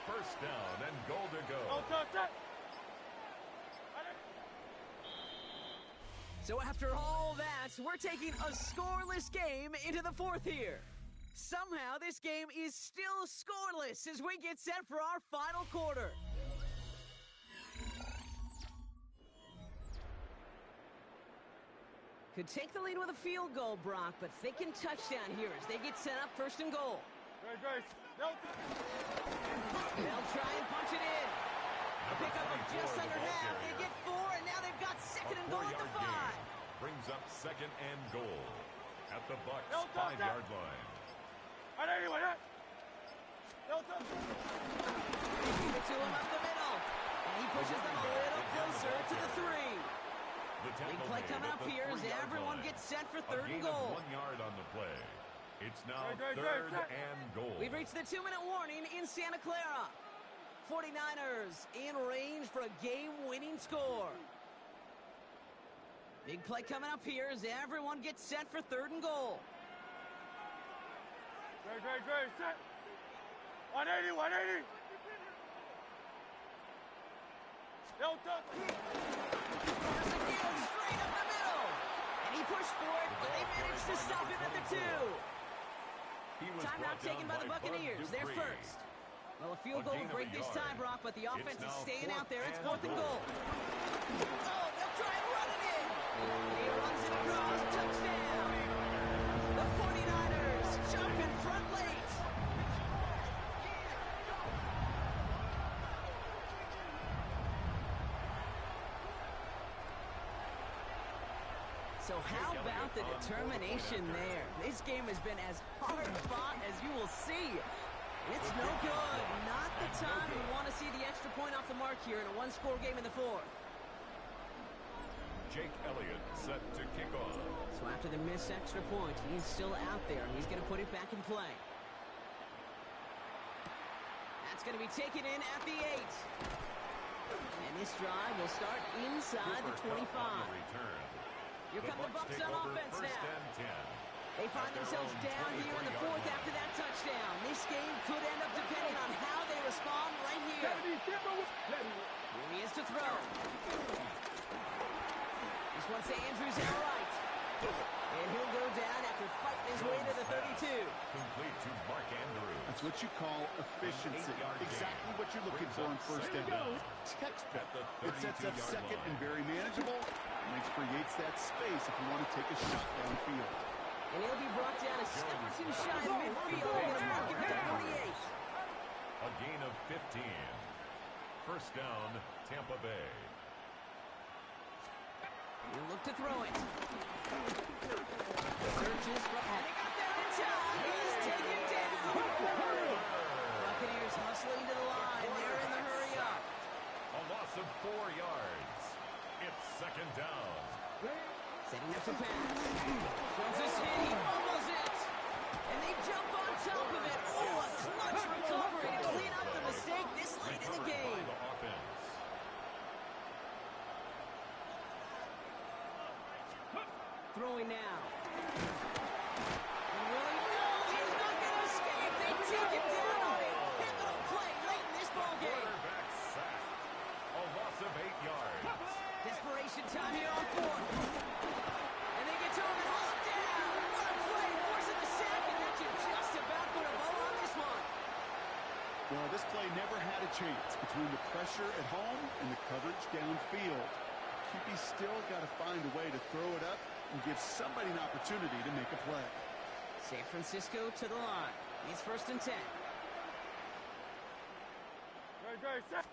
1st down and goal to go. Delta, set. So after all that, we're taking a scoreless game into the 4th here. Somehow this game is still scoreless as we get set for our final quarter. Could take the lead with a field goal, Brock, but thinking touchdown here as they get set up 1st and goal. Great. Delta. They'll try and punch it in. A pickup of just under half. They get 4, and now they've got 2nd and goal at the 5. Brings up 2nd and goal at the Bucs' Delta. 5-yard line. Give it to him up the middle. And he pushes them a little closer to the 3. Big play coming up here as everyone gets set for 3rd and goal. 1 yard on the play. It's now 3rd and goal. We've reached the 2-minute warning in Santa Clara. 49ers in range for a game-winning score. Big play coming up here as everyone gets set for 3rd and goal. Set. 180, 180. Straight up the middle. And he pushed for it, but they managed to stop him at the 2. Timeout taken by the Buccaneers. They're first. Well, a field goal will break this tie, Brock, but the offense is staying out there. It's 4th and goal. Oh, they'll try and run it in. He runs it across. Touchdown. The 49ers jump in front late. So how about the determination there? This game has been as hard fought as you will see. It's no good. Not the time we want to see the extra point off the mark here in a 1-score game in the 4th. Jake Elliott set to kick off. So after the missed extra point, he's still out there. He's going to put it back in play. That's going to be taken in at the 8. And this drive will start inside the 25. Here come the Bucs on offense now. They find themselves down here in the 4th after that touchdown. This game could end up depending on how they respond right here. Here he is to throw. This one's to Andrews out right. And he'll go down after fighting his way to the 32. Complete to Mark Andrews. That's what you call efficiency. Exactly what you're looking for in first down. Textbook. It sets up second and very manageable, and it creates that space if you want to take a shot downfield. And he'll be brought down a step or 2 shy of midfield. They're going to mark him at the 48. A gain of 15. First down, Tampa Bay. He'll look to throw it. Searches for... And he got there in time. He's taken down. Buccaneers hustling to the line. They're in the hurry up. A loss of 4 yards. It's 2nd down. Setting up to pass. Throws his hit. He fumbles it. And they jump on top of it. Oh, a clutch recovery to clean up the mistake this late in the game. Throwing now. And really, no, he's not going to escape. They take him down on it. Pivotal play late in this ballgame. Quarterback sacked. A loss of 8 yards. Desperation time here on 4th. And they get to him and haul him down. What a play. Forcing the sack, and that should just about put a bow on this one. Well, this play never had a chance between the pressure at home and the coverage downfield. QB still got to find a way to throw it up and give somebody an opportunity to make a play. San Francisco to the line. He's 1st and 10.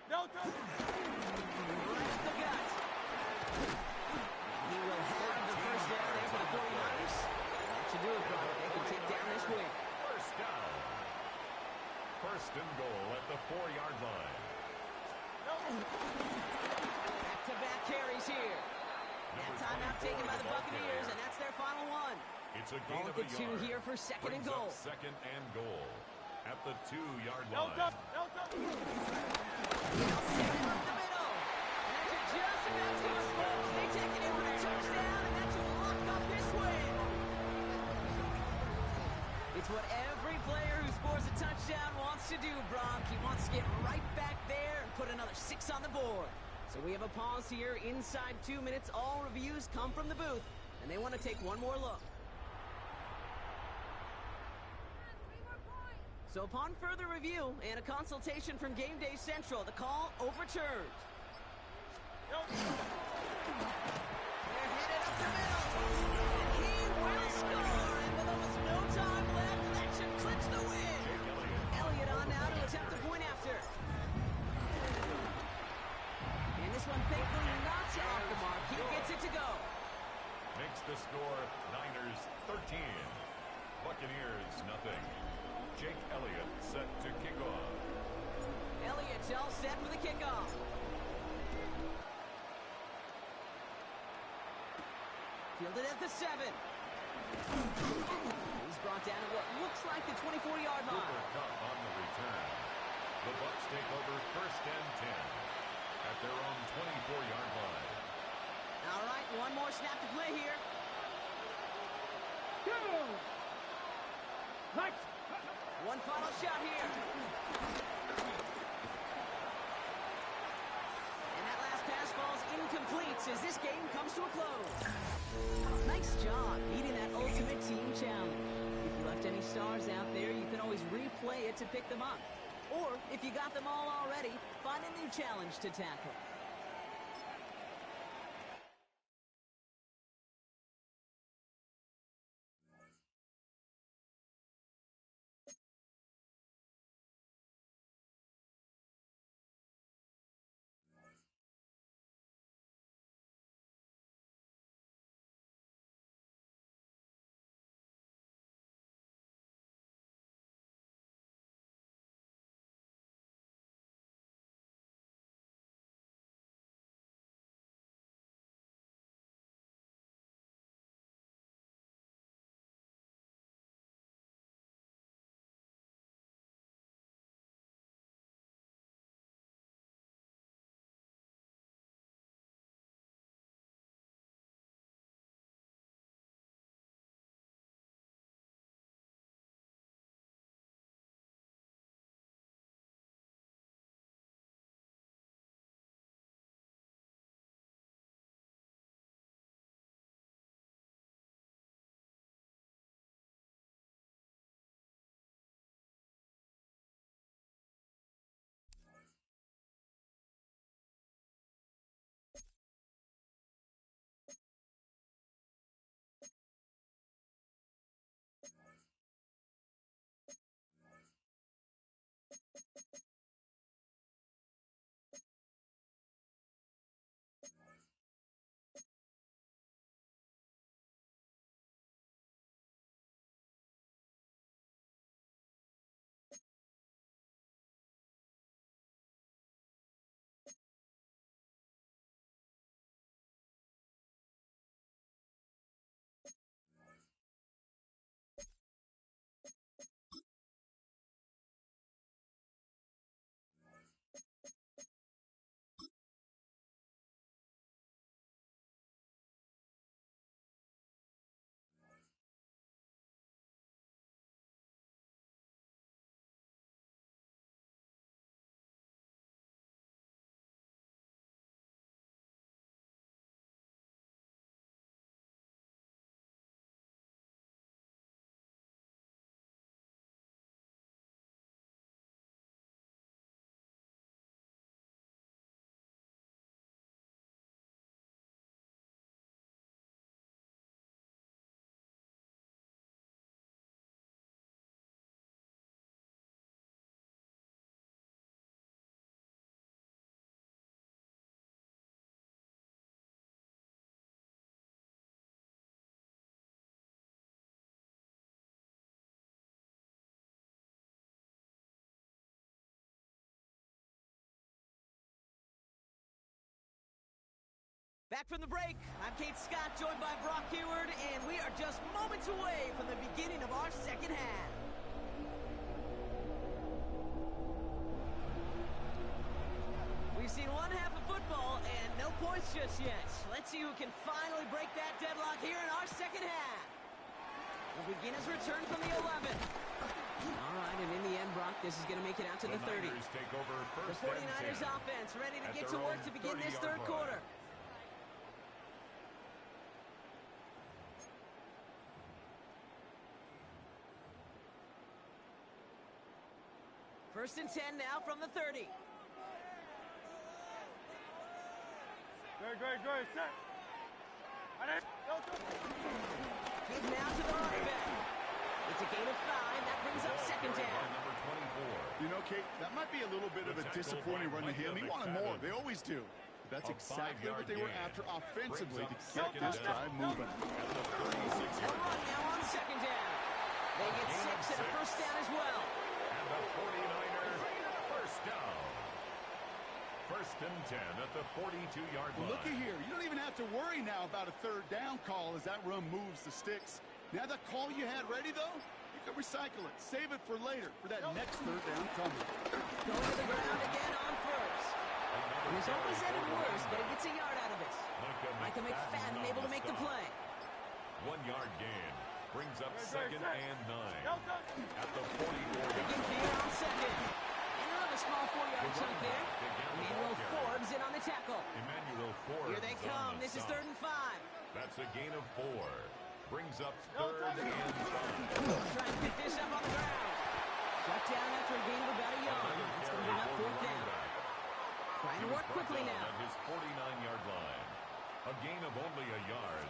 Delta. Right up the gut. He will have the first down there for the 49ers. That should do it, Brock. They can take down this win. First down. 1st and goal at the 4-yard line. Back-to-back carries here. That timeout taken by the Buccaneers, and that's their final one. It's a gain Ball of at a the 2 yard. here for 2nd and goal. 2nd and goal at the 2-yard line. Delta. They'll set him up the middle. And that should just about do it, folks. They take it in for the touchdown, and that should lock up this win. It's what every player who scores a touchdown wants to do, Brock. He wants to get right back there and put another 6 on the board. So we have a pause here inside 2 minutes. All reviews come from the booth, and they want to take one more look. So upon further review and a consultation from Game Day Central, the call overturned. They're headed up the middle. And he will score. And with almost no time left, that should clinch the win. Elliott on now to attempt a point after. And this one thankfully not off the mark. He gets it to go. Makes the score Niners 13. Buccaneers nothing. Jake Elliott set to kick off. Elliott's all set for the kickoff. Fielded at the 7. He's brought down at what looks like the 24-yard line. Cooper Kupp on the return. The Bucs take over 1st and 10 at their own 24-yard line. All right, one more snap to play here. Nice. One final shot here. And that last pass falls incomplete as this game comes to a close. Nice job beating that ultimate team challenge. If you left any stars out there, you can always replay it to pick them up. Or, if you got them all already, find a new challenge to tackle. Back from the break, I'm Kate Scott, joined by Brock Heward, and we are just moments away from the beginning of our second half. We've seen one half of football and no points just yet. Let's see who can finally break that deadlock here in our second half. We'll begin his return from the 11. All right, and in the end, Brock, this is going to make it out to the 30. Take over the 49ers offense ready to get to work to begin this third quarter. First and 10 now from the 30. Good, set. Give now to the running back. It's a gain of 5. That brings up second down. You know, Kate, that might be a little bit of a disappointing run to him. He wanted more. They always do. That's exactly what they were after offensively to get this drive moving. A run now on second down. They get 6 and a first down as well. First and 10 at the 42-yard line. Looky here. You don't even have to worry now about a third down call as that run moves the sticks. Now that call you had ready, though, you can recycle it. Save it for later for that next third down coming. Going to the ground again on first. And he's always headed worse, but he gets a yard out of it. Micah McFadden able to make the play. 1 yard gain. Brings up second and 9. At the 44. Again here on second. And another small 4-yard chunk there. Emmanuel Forbes in on the tackle. Emmanuel Forbes. Here they come. This is 3rd and 5. That's a gain of 4. Brings up 3rd and 5. Try and pick this up on the ground. Shut down after a gain of about a yard. That's going to bring up 4th down. Trying to work quickly now. At his 49-yard line. A gain of only a yard.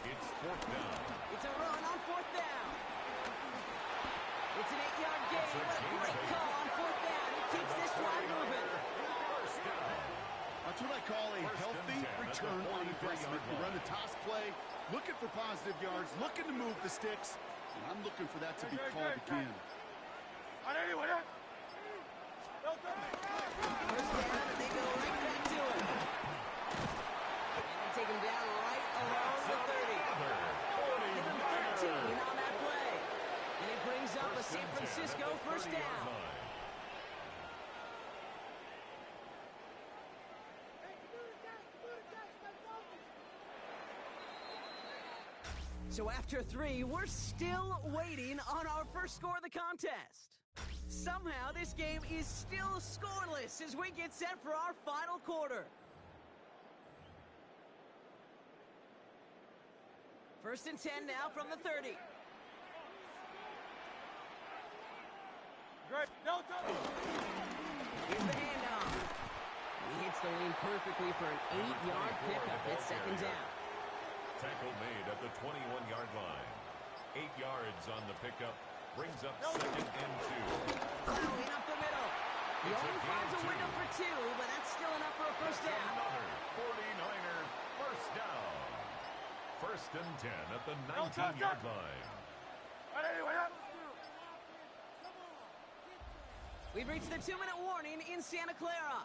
It's 4th down. It's a run on 4th down. It's an 8-yard gain. What a great call on 4th down. It keeps this drive moving. First down. That's what I call a healthy return on investment. You run the toss play, looking for positive yards, looking to move the sticks, and I'm looking for that to be called again. First down, and they go right back to it. And they take him down right around the 30. Give him 13 on that play. And it brings up a San Francisco first down. So after 3, we're still waiting on our first score of the contest. Somehow, this game is still scoreless as we get set for our final quarter. First and 10 now from the 30. Great. Here's the handoff. He hits the lane perfectly for an 8-yard pickup. It's 2nd down. Tackle made at the 21-yard line. 8 yards on the pickup. Brings up 2nd and 2. Plowing up the middle. He only finds a window for 2, but that's still enough for a first down. Another 49er first down. First and 10 at the 19-yard line. We've reached the 2-minute warning in Santa Clara.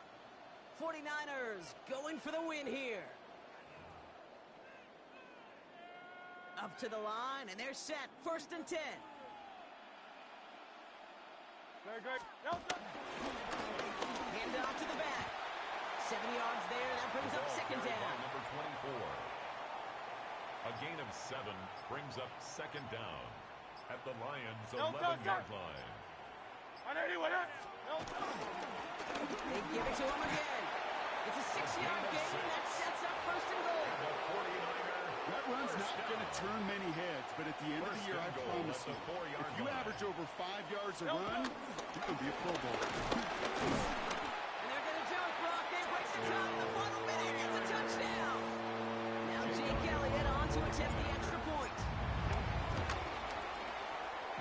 49ers going for the win here. Up to the line, and they're set. First and 10. Very good. Hand off to the back. 7 yards there. That brings up 2nd down. Number 24. A gain of 7 brings up 2nd down at the Lions' 11-yard line. They give it to him again. It's a 6-yard gain. That sets up 1st and goal. That run's not going to turn many heads, but at the end of the year, I promise you, if you average over 5 yards a run, you can be a Pro Bowler. And they're going to do it, Brock. They break the tie in the final minute. It's a touchdown. Now Jake Elliott on to attempt the extra point.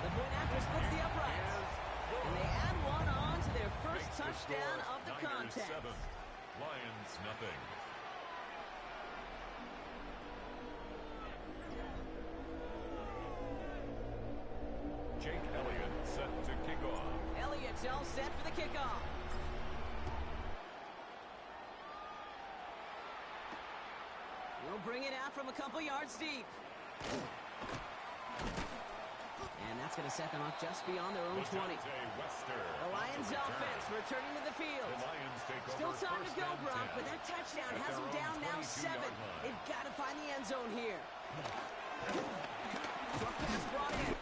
The point after splits the uprights. And they add one on to their first touchdown of the contest. Lions nothing. Jake Elliott set to kick off. Elliott's all set for the kickoff. We'll bring it out from a couple yards deep. And that's going to set them up just beyond their own 20. The Lions offense returning to the field. Still time to go, Brock, but that touchdown has them down now 7. They've got to find the end zone here. Short pass brought in.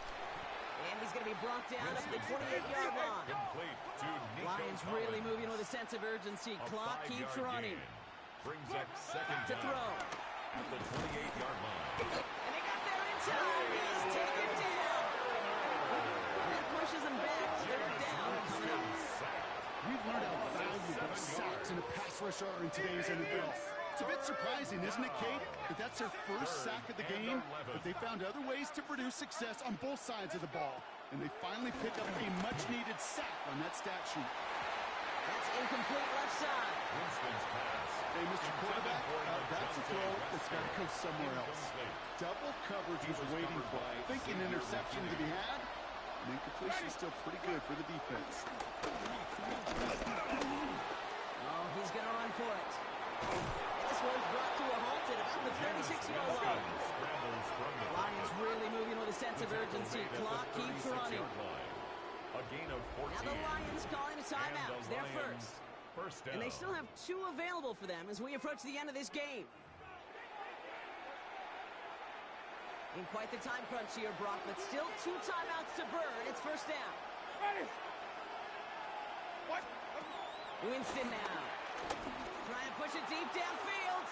And he's going to be brought down at the 28-yard line. Lions really moving with a sense of urgency. Clock keeps running. Brings up 2nd to throw. At the 28-yard line. And they got there in time. He's taken down. That pushes him back. 3rd down coming up. We've learned how valuable sacks in a pass rush are in today's NFL. It's a bit surprising, isn't it, Kate, that that's their first sack of the game, but they found other ways to produce success on both sides of the ball, and they finally pick up a much-needed sack on that stat sheet. That's incomplete left side. Winston's pass. Hey, Mr. Quarterback, that's a throw that's got to go somewhere else. Double coverage was waiting for, thinking interception to be had, and incompletion is still pretty good for the defense. Oh, he's going to run for it. This one's brought to a halt at about the 36-yard line. Lions really moving with a sense of urgency. Clock keeps running. A gain of 14. Now the Lions calling a timeout. It's their first. First down. And they still have 2 available for them as we approach the end of this game. In quite the time crunch here, Brock, but still 2 timeouts to burn. It's first down. Ready. What? Winston now. Trying to push it deep downfield.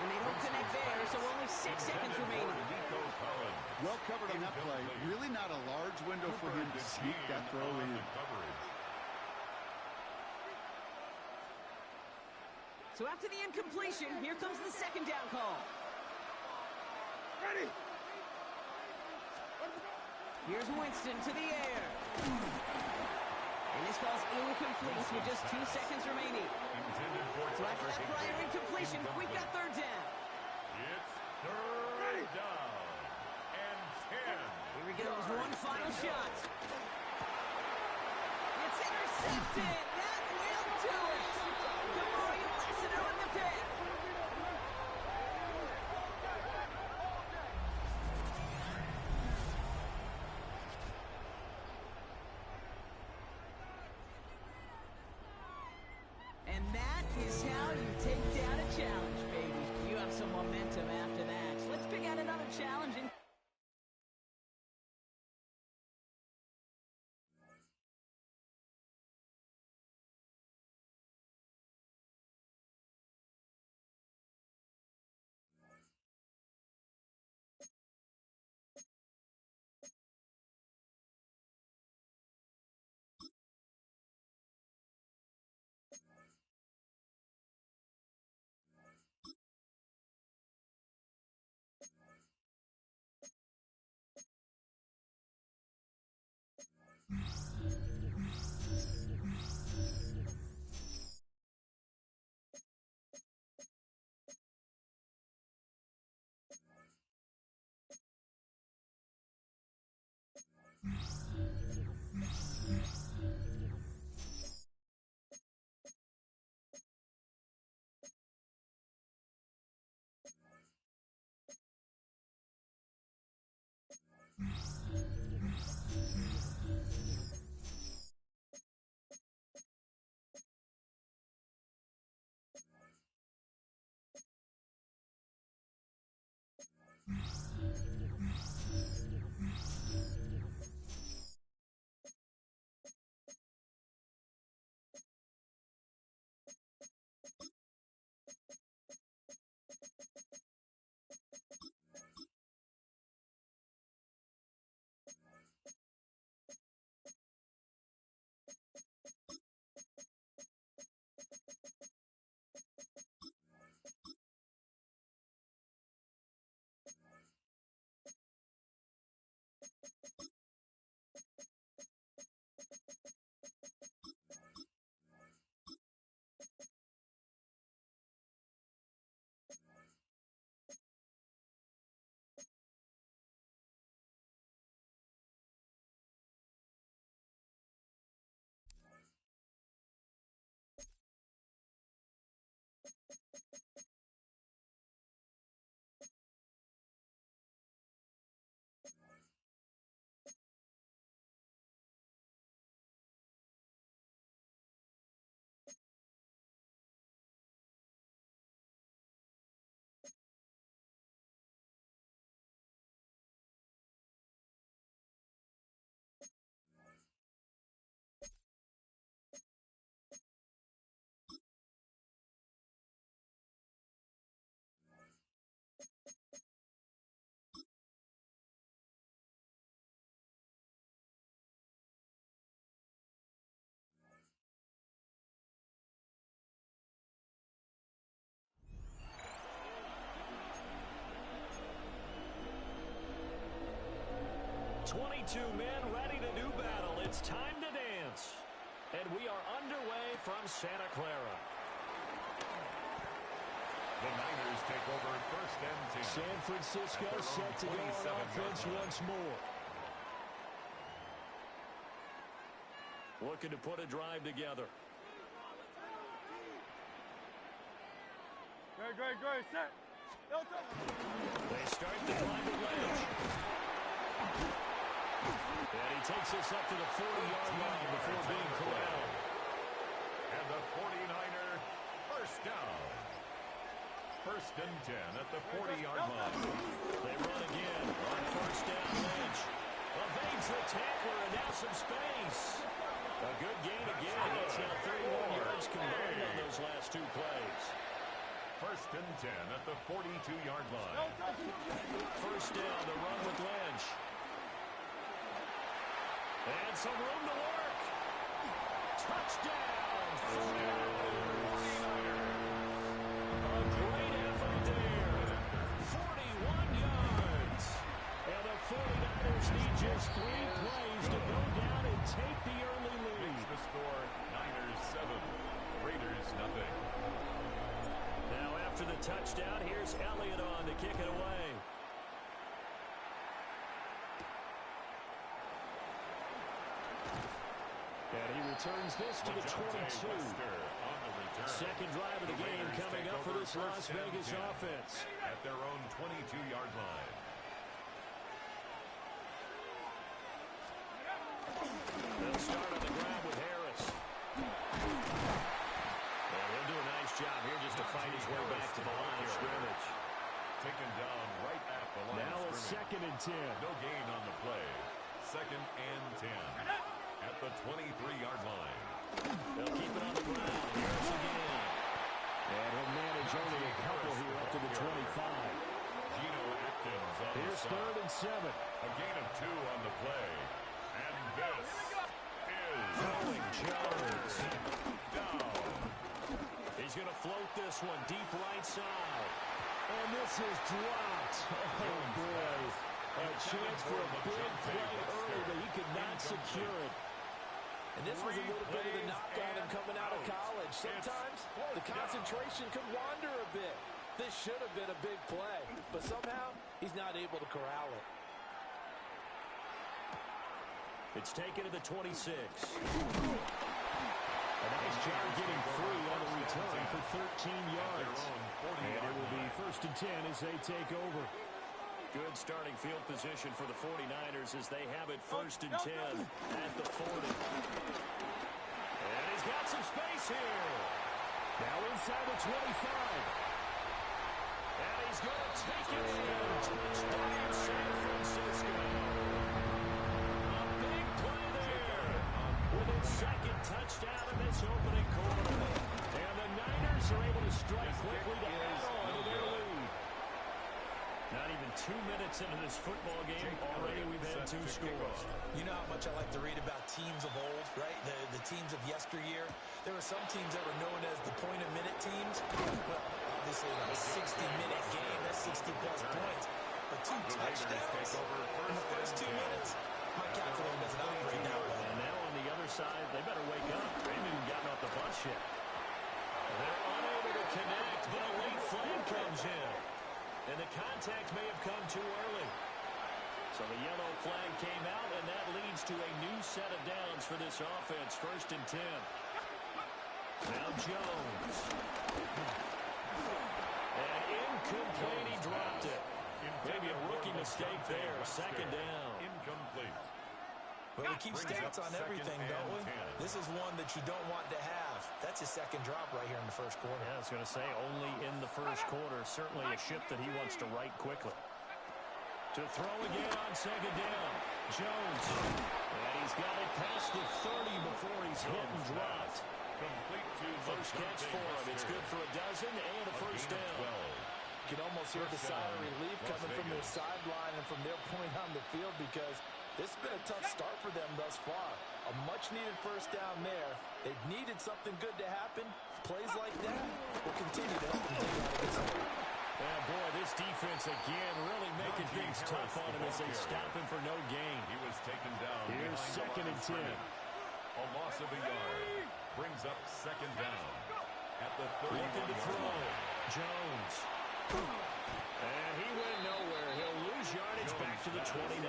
And they don't connect there, so only 6 seconds remaining. Well covered on that play. Really not a large window for him to sneak that throw in. So after the incompletion, here comes the second down call. Ready. Here's Winston to the air. And this falls incomplete with just 2 seconds remaining. So after that prior incompletion, we've got third down. It's third down and 10. Here we go, one final shot. It's intercepted. That will do it. Kamari Lassiter with the pick. And that is how you take down a challenge, baby. You have some momentum after that. So let's pick out another challenge. Two men ready to do battle. It's time to dance. And we are underway from Santa Clara. The Niners take over first and 10. San Francisco set to go on offense once more. Looking to put a drive together. Great, set. They start the climb to ledge. And he takes us up to the 40-yard line before being corralled. And the 49er first down. First and 10 at the 40-yard line. They run again on first down. Lynch evades the tackler and now some space. A good gain again. That's now 31 yards combined on those last two plays. First and 10 at the 42-yard line. First down, the run with Lynch. And some room to work. Touchdown. A great effort there. 41 yards. And the 49ers need just 3 plays to go down and take the early lead. Makes the score Niners 7, Raiders nothing. Now after the touchdown, here's Elliott on to kick it away. And he returns this to the 22. Second drive of the game coming up for this Las Vegas offense. At their own 22-yard line. They'll start on the ground with Harris. And he'll do a nice job here just to fight his way back to the line of scrimmage. Taken down right at the line now of a scrimmage. 2nd and 10. No gain on the play. 2nd and 10 at the 23-yard line. They'll keep it on the ground. Harris again. And he'll manage only a couple here up to the 25. Geno Atkins on Here's the 3rd and 7. A gain of 2 on the play. And this is Going Jones. down. He's going to float this one deep right side. And this is dropped. Oh, boy. A chance for a big play early, but he could not secure it. And this was a little bit of the knock on him coming out of college. Sometimes the concentration can wander a bit. This should have been a big play, but somehow he's not able to corral it. It's taken to the 26. A nice job getting free on the return for 13 yards. And it will be 1st and 10 as they take over. Good starting field position for the 49ers as they have it 1st and 10 at the 40. And he's got some space here. Now inside the 25. And he's going to take it in. Touchdown San Francisco. A big play there with his 2nd touchdown in this opening quarter. And the Niners are able to strike quickly to add on to their lead. Not even 2 minutes into this football game, already we've had 2 scores. You know how much I like to read about teams of old, right? The teams of yesteryear. There were some teams that were known as the point-a-minute teams. Well, obviously, in a 60-minute game, that's 60-plus points. But 2 touchdowns in the first 2 minutes. My calculator doesn't operate that way. And now on the other side, they better wake up. They haven't even gotten off the bus yet. They're unable to connect, but a late flag comes in. And the contact may have come too early. So the yellow flag came out, and that leads to a new set of downs for this offense. 1st and 10. Now Jones. And incomplete, he dropped it. Maybe a rookie mistake there. 2nd down. Incomplete. Well, we keep stats on everything, don't we? This is one that you don't want to have. That's his 2nd drop right here in the 1st quarter. Yeah, I was going to say, only in the 1st quarter. Certainly a ship that he wants to right quickly. To throw again on 2nd down. Jones. And he's got it past the 30 before he's hit and dropped. Complete to First catch for him. It's good for a dozen and a 1st down. You can almost hear the sigh of relief coming from their sideline and from their point on the field because this has been a tough start for them thus far. A much-needed 1st down there. They've needed something good to happen. Plays like that will continue to help them take out of this one. Yeah, boy, this defense again really making things tough on him as they stop him for no gain. He was taken down. Here's 2nd and 10. A loss of a yard brings up 2nd down at the 30. Looking to throw. Jones. And he went nowhere. He'll lose yardage back to the 29.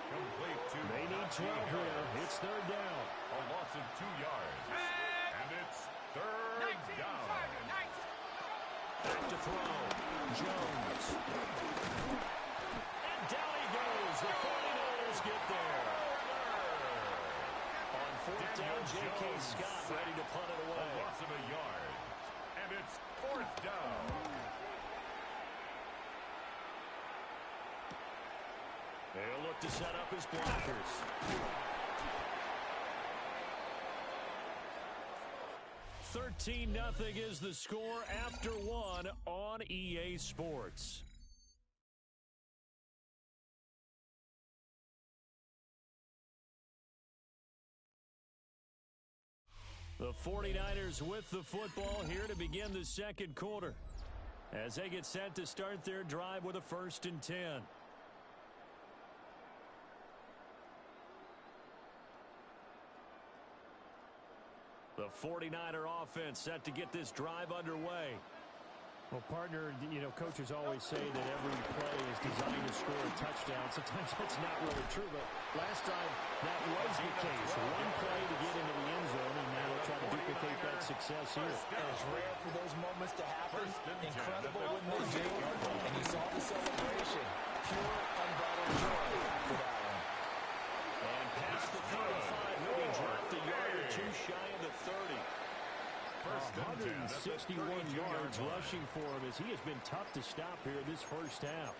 Complete to They need 12 here. It's 3rd down. a loss of 2 yards. And it's 3rd down. Back to throw. Jones. And down he goes. The 49ers get there. On fourth down, J.K. Scott ready to punt it away. A loss of a yard. And it's fourth down. They'll look to set up his blockers. 13-0 is the score after one on EA Sports. The 49ers with the football here to begin the second quarter as they get set to start their drive with a 1st and 10. The 49er offense set to get this drive underway. Well, partner, coaches always say that every play is designed to score a touchdown. Sometimes that's not really true, but last drive that was the case. One play to get into the end zone, and now they'll try to duplicate that success here. It's rare for those moments to happen. Incredible when they do, and you saw the celebration. Pure, unbridled joy for that one. And past the 35, maybe dropped a yard or two shy of the 30. 161 yards rushing for him as he has been tough to stop here this first half.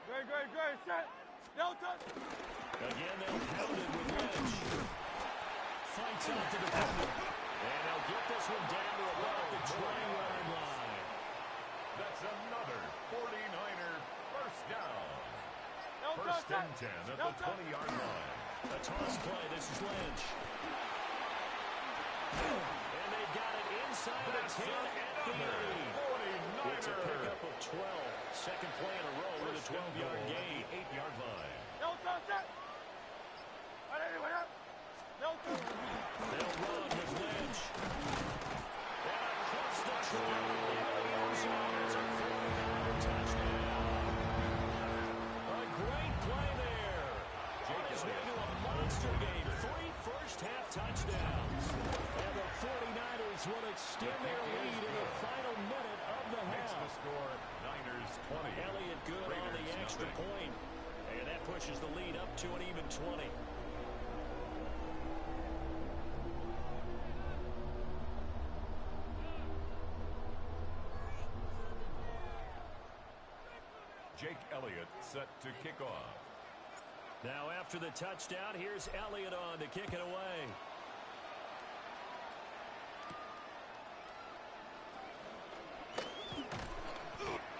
Great. Set. Delta. Again, they'll pound it with Lynch. Fights out to the defender. And they'll get this one down to about the 20-yard line. That's another 49er first down. First and 10 at the 20-yard line. A toss play. This is Lynch. And they got it inside the 10 at the 8. It's a pickup of 12. Second play in a row with a 12-yard gain. 8-yard line. They'll run with Lynch. And across the track. It's a 49er touchdown. A great play there. On his way to a monster game. 3 first-half touchdowns. And the 49ers will extend their lead in the final minute of the half. The score, Niners 20. Elliott good on the extra point. And that pushes the lead up to an even 20. Jake Elliott set to kick off. Now after the touchdown, here's Elliott on to kick it away.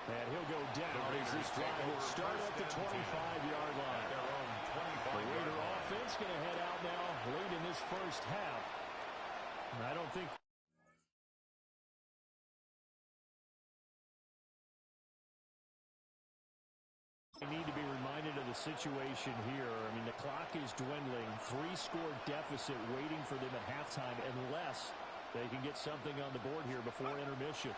And he'll go down as this drive will start at the 25-yard line. The Raider offense going to head out now late in this first half. I don't think they need to be reminded of the situation here. I mean, the clock is dwindling. 3-score deficit waiting for them at halftime unless they can get something on the board here before intermission.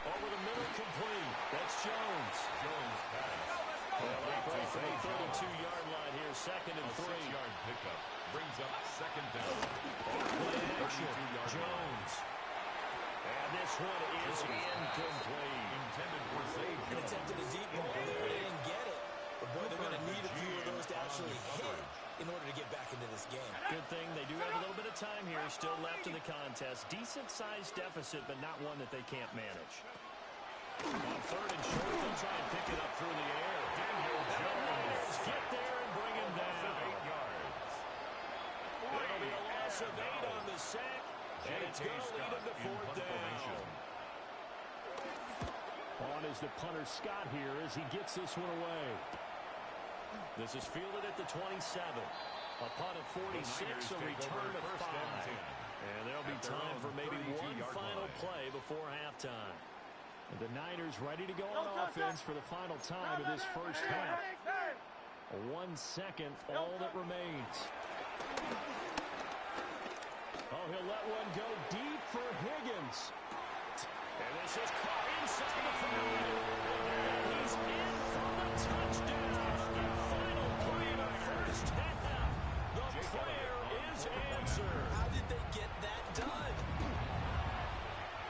Over the middle, complete. That's Jones. Jones pass. Well, from the 32-yard line here, 2nd and 3. 6-yard pickup brings up 2nd down. Play action. Jones. And this one is incomplete. Intended for Zay Jones. Attempted a deep ball there. They didn't get it. But boy, they're going to need a few of those to actually hit in order to get back into this game. Good thing they do have a little bit of time here still left in the contest. Decent-sized deficit, but not one that they can't manage. On 3rd and short, they'll try and pick it up through the air. Daniel Jones get there and bring him down. 8 yards. It'll be a loss of 8 on the sack, and it's going to lead him to 4th down. On is the punter Scott here as he gets this one away. This is fielded at the 27. A punt of 46, a return of 5. And there'll be time for maybe one final play before halftime. The Niners ready to go on offense for the final time of this first half. 1 second, all that remains. Oh, he'll let one go deep for Higgins. And this is caught inside the 5. And he's in for the touchdown. Final play of the first half. The prayer is answered. How did they get that done?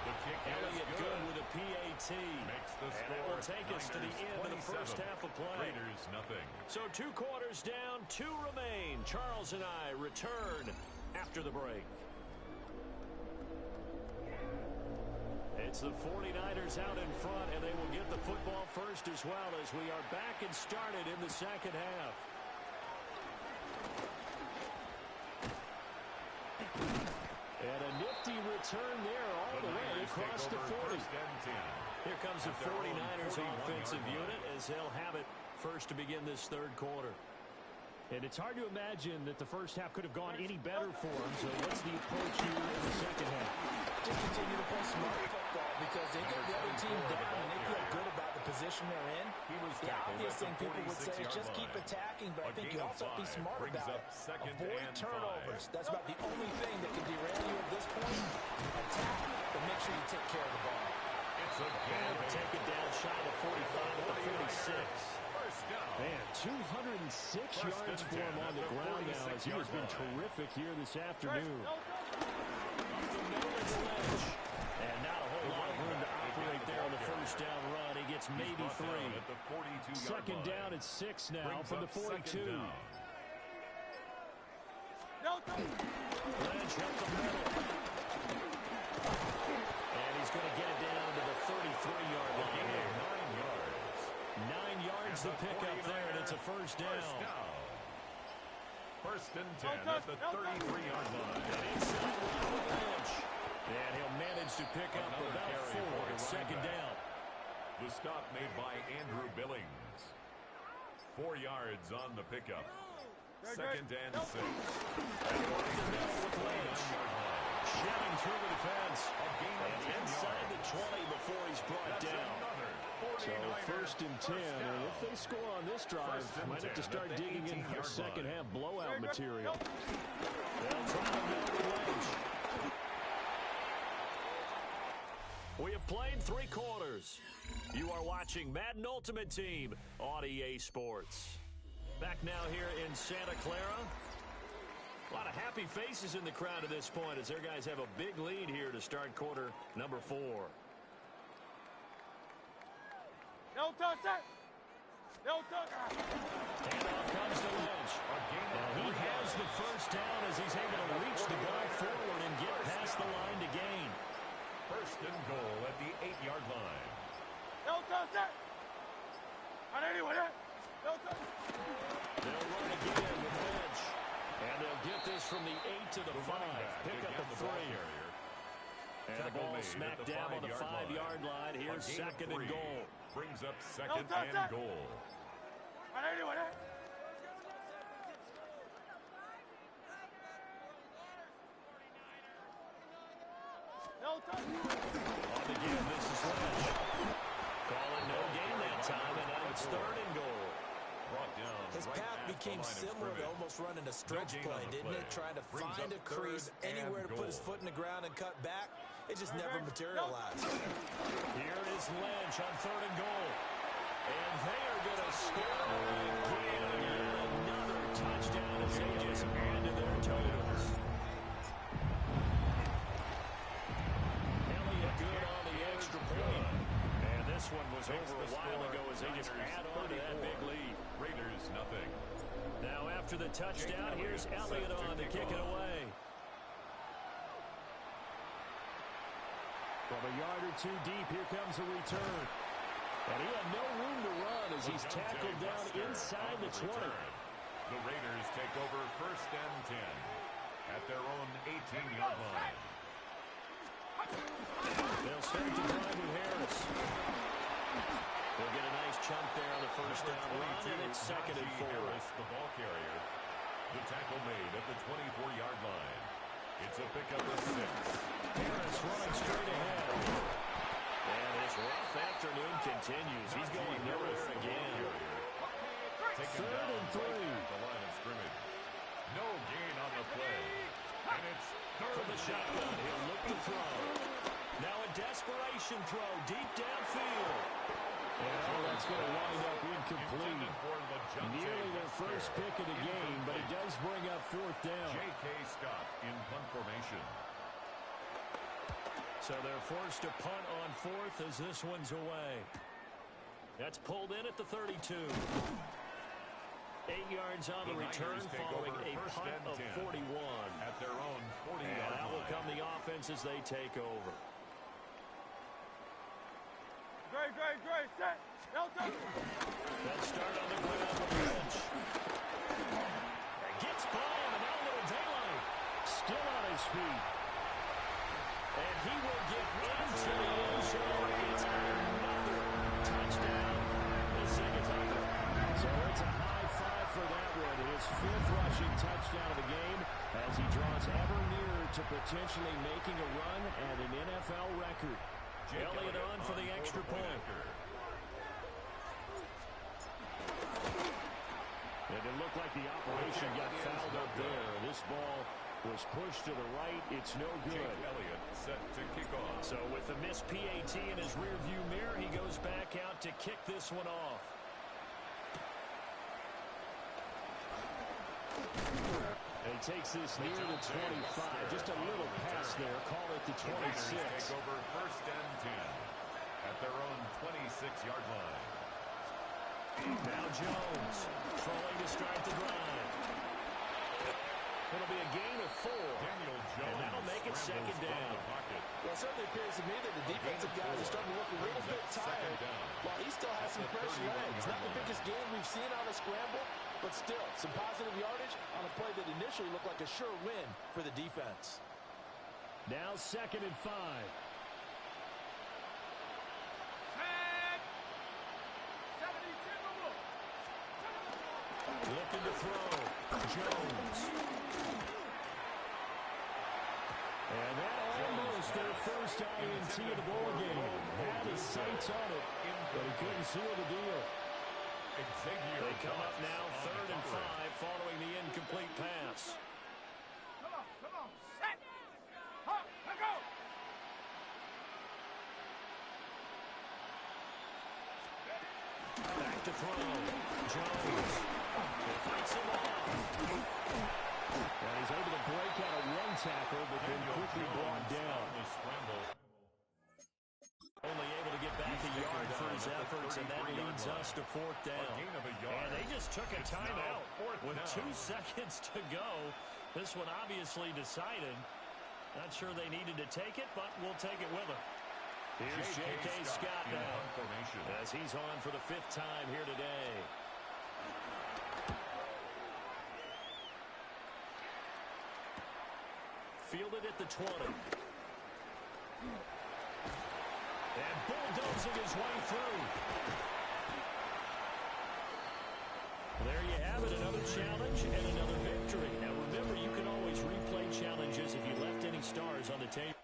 The kick Elliott is good with a PAT. Makes the And it score will take us to the end of the first 27. half of play. Raiders nothing. So 2 quarters down, 2 remain. Charles and I return after the break. It's the 49ers out in front, and they will get the football first as well as we are back and started in the second half. And a nifty return there all the way across the 40. Here comes the 49ers offensive unit as they'll have it first to begin this third quarter. And it's hard to imagine that the first half could have gone any better for them. So what's the approach here in the second half? Just continue to play smart football because they get the other team down and they feel good about the position they're in. The obvious thing people would say is just keep attacking, but I think you also have to be smart about it. Avoid turnovers. That's about the only thing that can derail you at this point. Attack, but make sure you take care of the ball. And we'll take it down shy of 45 at the 46. Man, 206 yards for him on the ground now as he has been terrific here this afternoon. And not a whole lot of room to operate there on the first down run. He gets maybe 3. Second down at 6 now from the 42. Lynch up the middle. And he's going to get it down to the 33-yard line here. 9 yards to pick up there, and it's a first down. First and 10 at the 33-yard line. And inside Lynch. And he'll manage to pick up about 4 at second down. The stop made by Andrew Billings. 4 yards on the pickup. Second and 6. Shedding through the defense. And inside the 20 before he's brought down. So first and 10, and if they score on this drive, might have to start digging in for second half blowout material. They'll try to build the Lynch. We have played 3 quarters. You are watching Madden Ultimate Team on EA Sports. Back now here in Santa Clara. A lot of happy faces in the crowd at this point as their guys have a big lead here to start quarter number 4. No touch that. No touch. Handoff comes to Lynch. And he has the first down as he's able to reach the ball forward and get past the line to gain. First and goal at the 8-yard line. No touch that. On anyone. No touch. They'll run again with Lynch. And they'll get this from the 8 to the 5. Pick up a 3. And the ball smacked down on the 5-yard line. Here's second and goal. Brings up second and goal. On anyone. No touch. On the give, this is Lynch. Call it no gain that time, and now it's third and goal. Brought down. His path became similar to almost running a stretch play, didn't it? Trying to find a crease anywhere to put his foot in the ground and cut back. It just never materialized. Here is Lynch on third and goal. And they are going to score again. Another touchdown as they just add to their totals. Elliott good on the extra point. And this one was over a while ago as they just add on to that big lead. Raiders nothing. Now after the touchdown, here's Elliott on to kick it away. From a yard or 2 deep, here comes a return. And he had no room to run as he's tackled down inside the 20. The Raiders take over first and 10 at their own 18-yard line. They'll start to drive with Harris. They'll get a nice chunk there on the first down run, and it's second and 4. Harris, the ball carrier. The tackle made at the 24-yard line. It's a pickup of 6. Harris running straight ahead. And his rough afternoon continues. He's going nowhere again. Third and 3. The line of scrimmage. No gain on the play. And it's third from the shotgun. He'll look to throw. Now a desperation throw deep downfield. Oh, that's going to wind up incomplete. Nearly their first pick of the game, but it does bring up fourth down. J.K. Scott in punt formation. So they're forced to punt on fourth as this one's away. That's pulled in at the 32. 8 yards on the return following a punt of 41. At their own 40-yard line. And that will come the offense as they take over. Great, set. They'll start on the ground with Lynch. Gets by him, and now a little daylight. Still on his feet. And he will get into the end zone. It's another touchdown. The second time. So it's a high five for that one. His fifth rushing touchdown of the game as he draws ever nearer to potentially making a run at an NFL record. Elliott on for the extra point. And it looked like the operation got fouled up there. This ball was pushed to the right. It's no good. Elliott set to kick off. So with the missed PAT in his rearview mirror, he goes back out to kick this one off. And he takes this near the 25. Just a little pass there. Call it the 26. Take over first and 10 at their own 26-yard line. Now Jones throwing to start the drive. It'll be a gain of 4. Daniel Jones, and that'll make it second down. Well, it certainly appears to me that the defensive guys are starting to look a little bit tired. While he still has some fresh legs. Not the biggest game we've seen on a scramble, but still some positive yardage on a play that initially looked like a sure win for the defense. Now 2nd and 5. Looking to throw. Jones. And that almost their first INT of the ball game. Had his sights on it, but he couldn't seal the deal. They come up now 3rd and 5 following the incomplete pass. Come on, set. Up, let go. Back to throw. Jones. Fights him off. And he's able to break out a one tackle, but then quickly brought down. Only able to get back a yard for his efforts, and that leads us to 4th down. And they just took a timeout with 2 seconds to go. This one obviously decided. Not sure they needed to take it, but we'll take it with them. Here's J.K. Scott now, as he's on for the 5th time here today. Fielded at the 20. And bulldozing his way through. There you have it, another challenge and another victory. Now remember, you can always replay challenges if you left any stars on the table.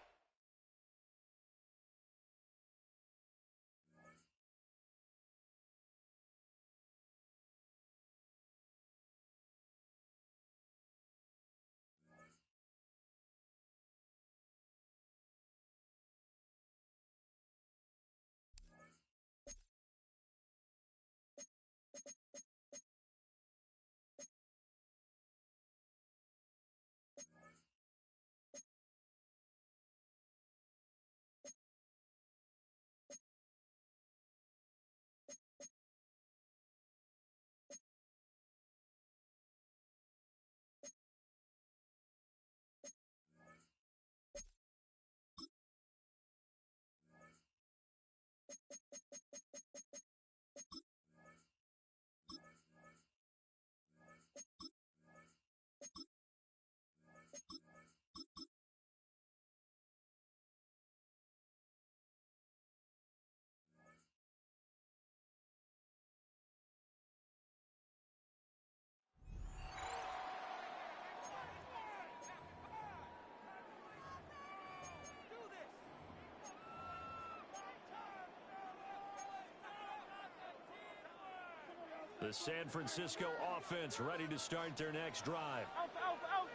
The San Francisco offense ready to start their next drive. Alpha.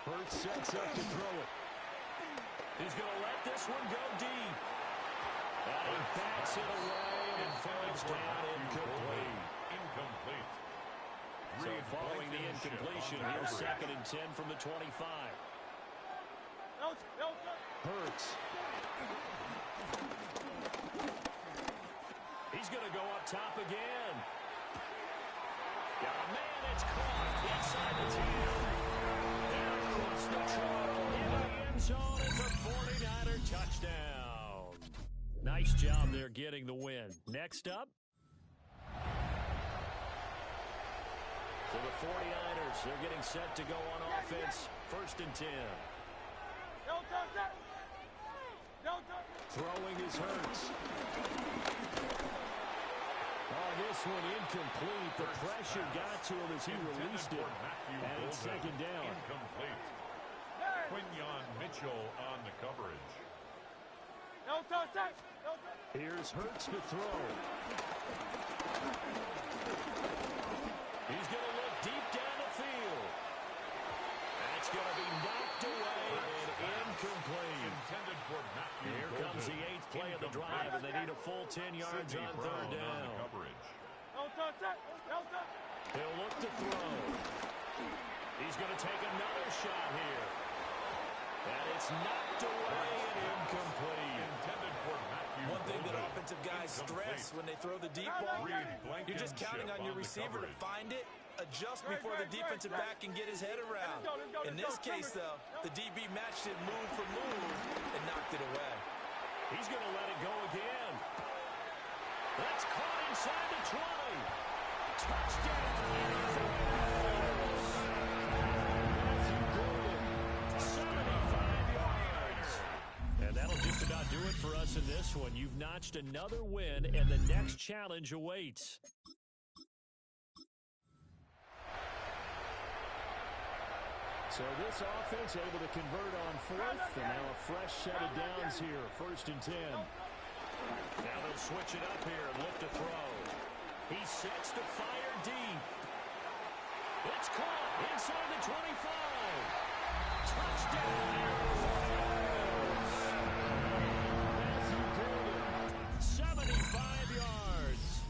Hurts sets up to throw it. He's going to let this one go deep. And he backs it away and falls down incomplete. So following the incompletion, here's 2nd and 10 from the 25. Hurts. He's going to go up top again. Got a man, it's caught inside the 10. And across the truck into the end zone. It's a 49er touchdown. Nice job there getting the win. Next up. So the 49ers, they're getting set to go on offense. 1st and 10. Throwing his Hurts. Oh, this one incomplete. The pressure got to him as he released it. And it's 2nd down. Incomplete. Quinyon Mitchell on the coverage. Here's Hurts to throw. He's going to look deep down the field. That's going to be knocked away and incomplete. Here comes the 8th play of the drive, and they need a full 10 yards on 3rd down. He'll look to throw. He's going to take another shot here. And it's knocked away and incomplete. One thing that offensive guys stress when they throw the deep ball, you're just counting on your receiver to find it, adjust before the defensive back can get his head around. In this case, though, the DB matched it move for move and knocked it away. He's going to let it go again. That's caught inside the 20. Touchdown. 75 yards. And that'll just about do it for us in this one. You've notched another win, and the next challenge awaits. So this offense able to convert on 4th, and now a fresh set of downs here, 1st and 10. Now they'll switch it up here and look to throw. He sets to fire deep. It's caught inside the 25. Touchdown. 75 yards.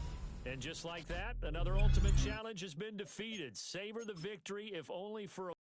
And just like that, another ultimate challenge has been defeated. Savor the victory, if only for a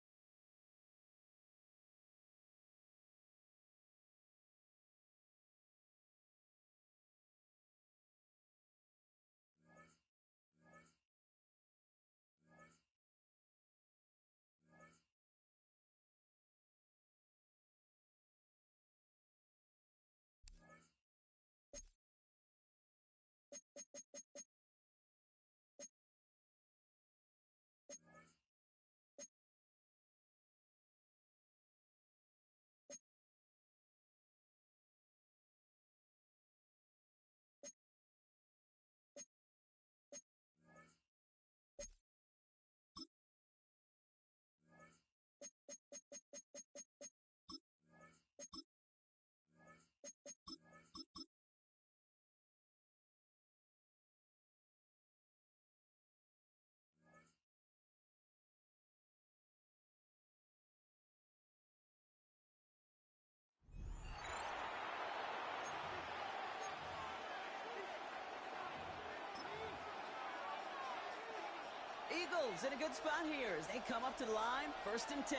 Eagles in a good spot here as they come up to the line. 1st and 10.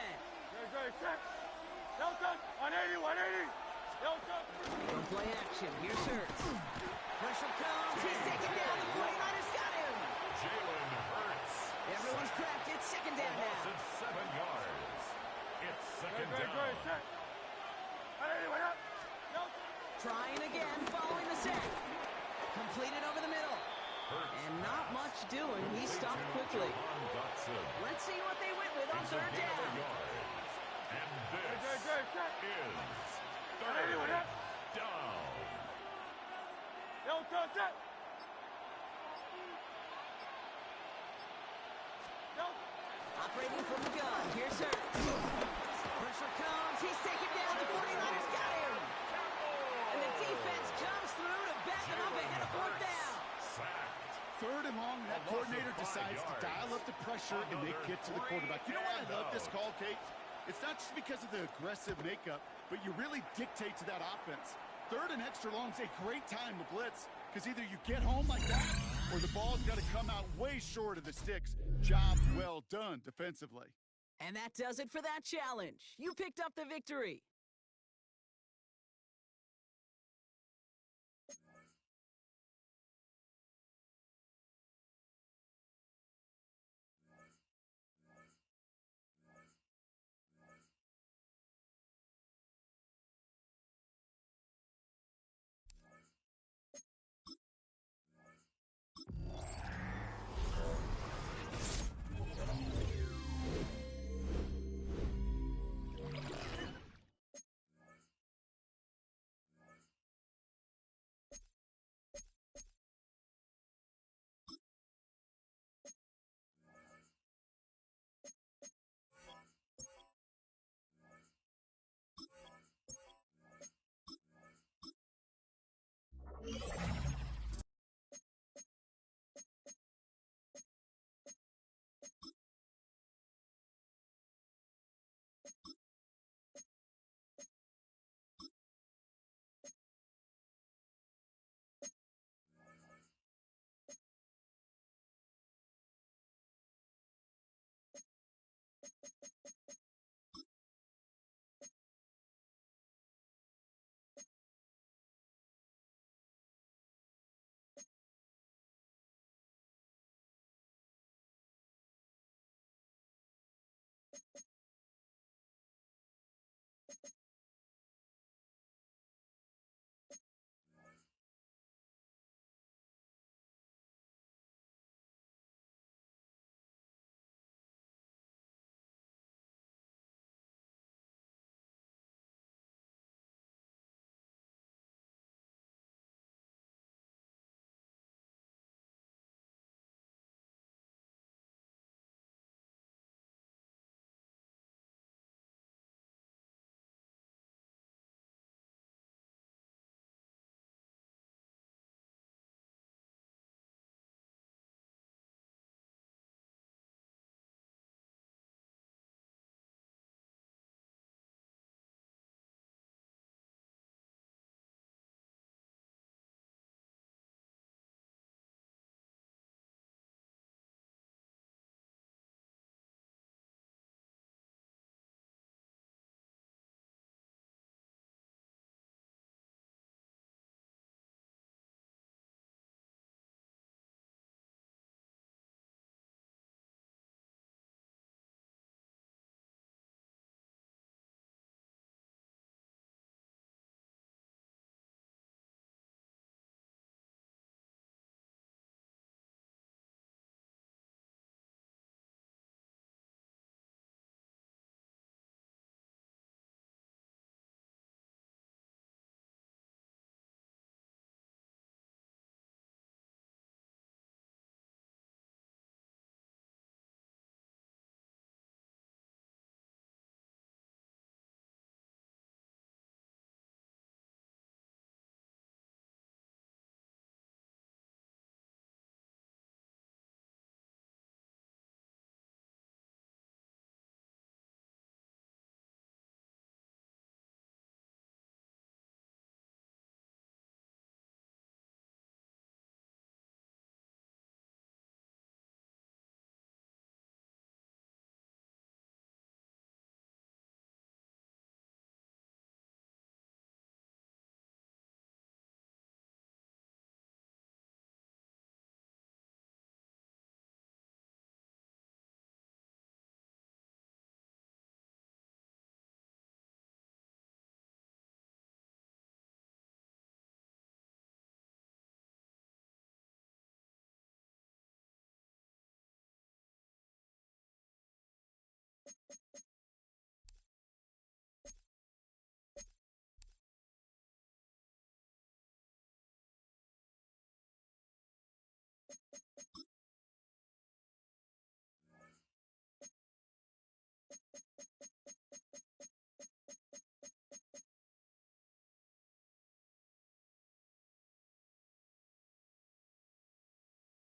On 80, 180. One play action. Here's Hurts. Pressure comes. He's taken down. The 49ers got him. Jalen Hurts. Everyone's cracked. It's 2nd down now. It's 7 yards. It's 2nd down. Trying again following the set. Completed over the middle. And not much doing. He stopped quickly. Let's see what they went with on 3rd down. And this is 3rd down. Operating from the gun. Here's Hurts. Pressure comes. He's taken down. The 49ers got him. And the defense comes through to back him up ahead of 4th down. 3rd and long, and that coordinator decides to dial up the pressure and make it to the quarterback. You know why I love this call, Kate? It's not just because of the aggressive makeup, but you really dictate to that offense. Third and extra long is a great time to blitz, because either you get home like that, or the ball's got to come out way short of the sticks. Job well done defensively. And that does it for that challenge. You picked up the victory.